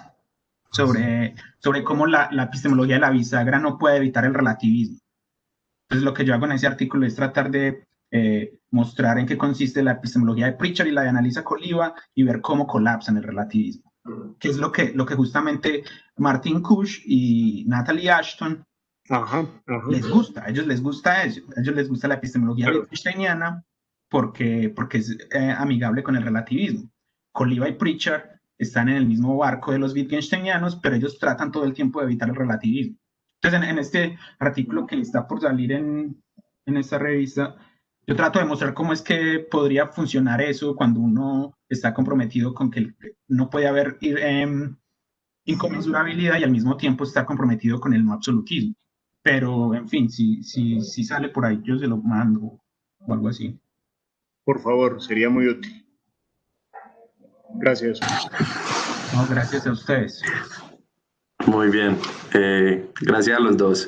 sobre cómo la epistemología de la bisagra no puede evitar el relativismo. Entonces, lo que yo hago en ese artículo es tratar de mostrar en qué consiste la epistemología de Pritchard y la de Annalisa Coliva y ver cómo colapsan el relativismo, que es lo que justamente Martin Kusch y Natalie Ashton les gusta. A ellos les gusta eso. A ellos les gusta la epistemología wittgensteiniana porque es amigable con el relativismo. Coliva y Pritchard están en el mismo barco de los wittgensteinianos, pero ellos tratan todo el tiempo de evitar el relativismo. Entonces, en este artículo que está por salir en en esta revista, yo trato de mostrar cómo es que podría funcionar eso cuando uno está comprometido con que no puede haber inconmensurabilidad y al mismo tiempo está comprometido con el no absolutismo. Pero, en fin, si sale por ahí, yo se lo mando o algo así. Por favor, sería muy útil. Gracias. No, gracias a ustedes. Muy bien, gracias a los dos.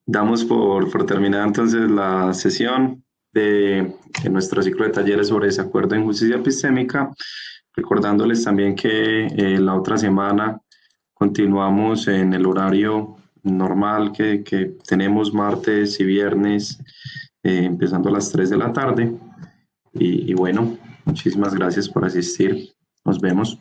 Damos por terminada entonces la sesión de nuestro ciclo de talleres sobre desacuerdo en justicia epistémica, recordándoles también que la otra semana continuamos en el horario normal que tenemos martes y viernes, empezando a las 3 de la tarde. Y bueno, muchísimas gracias por asistir. Nos vemos.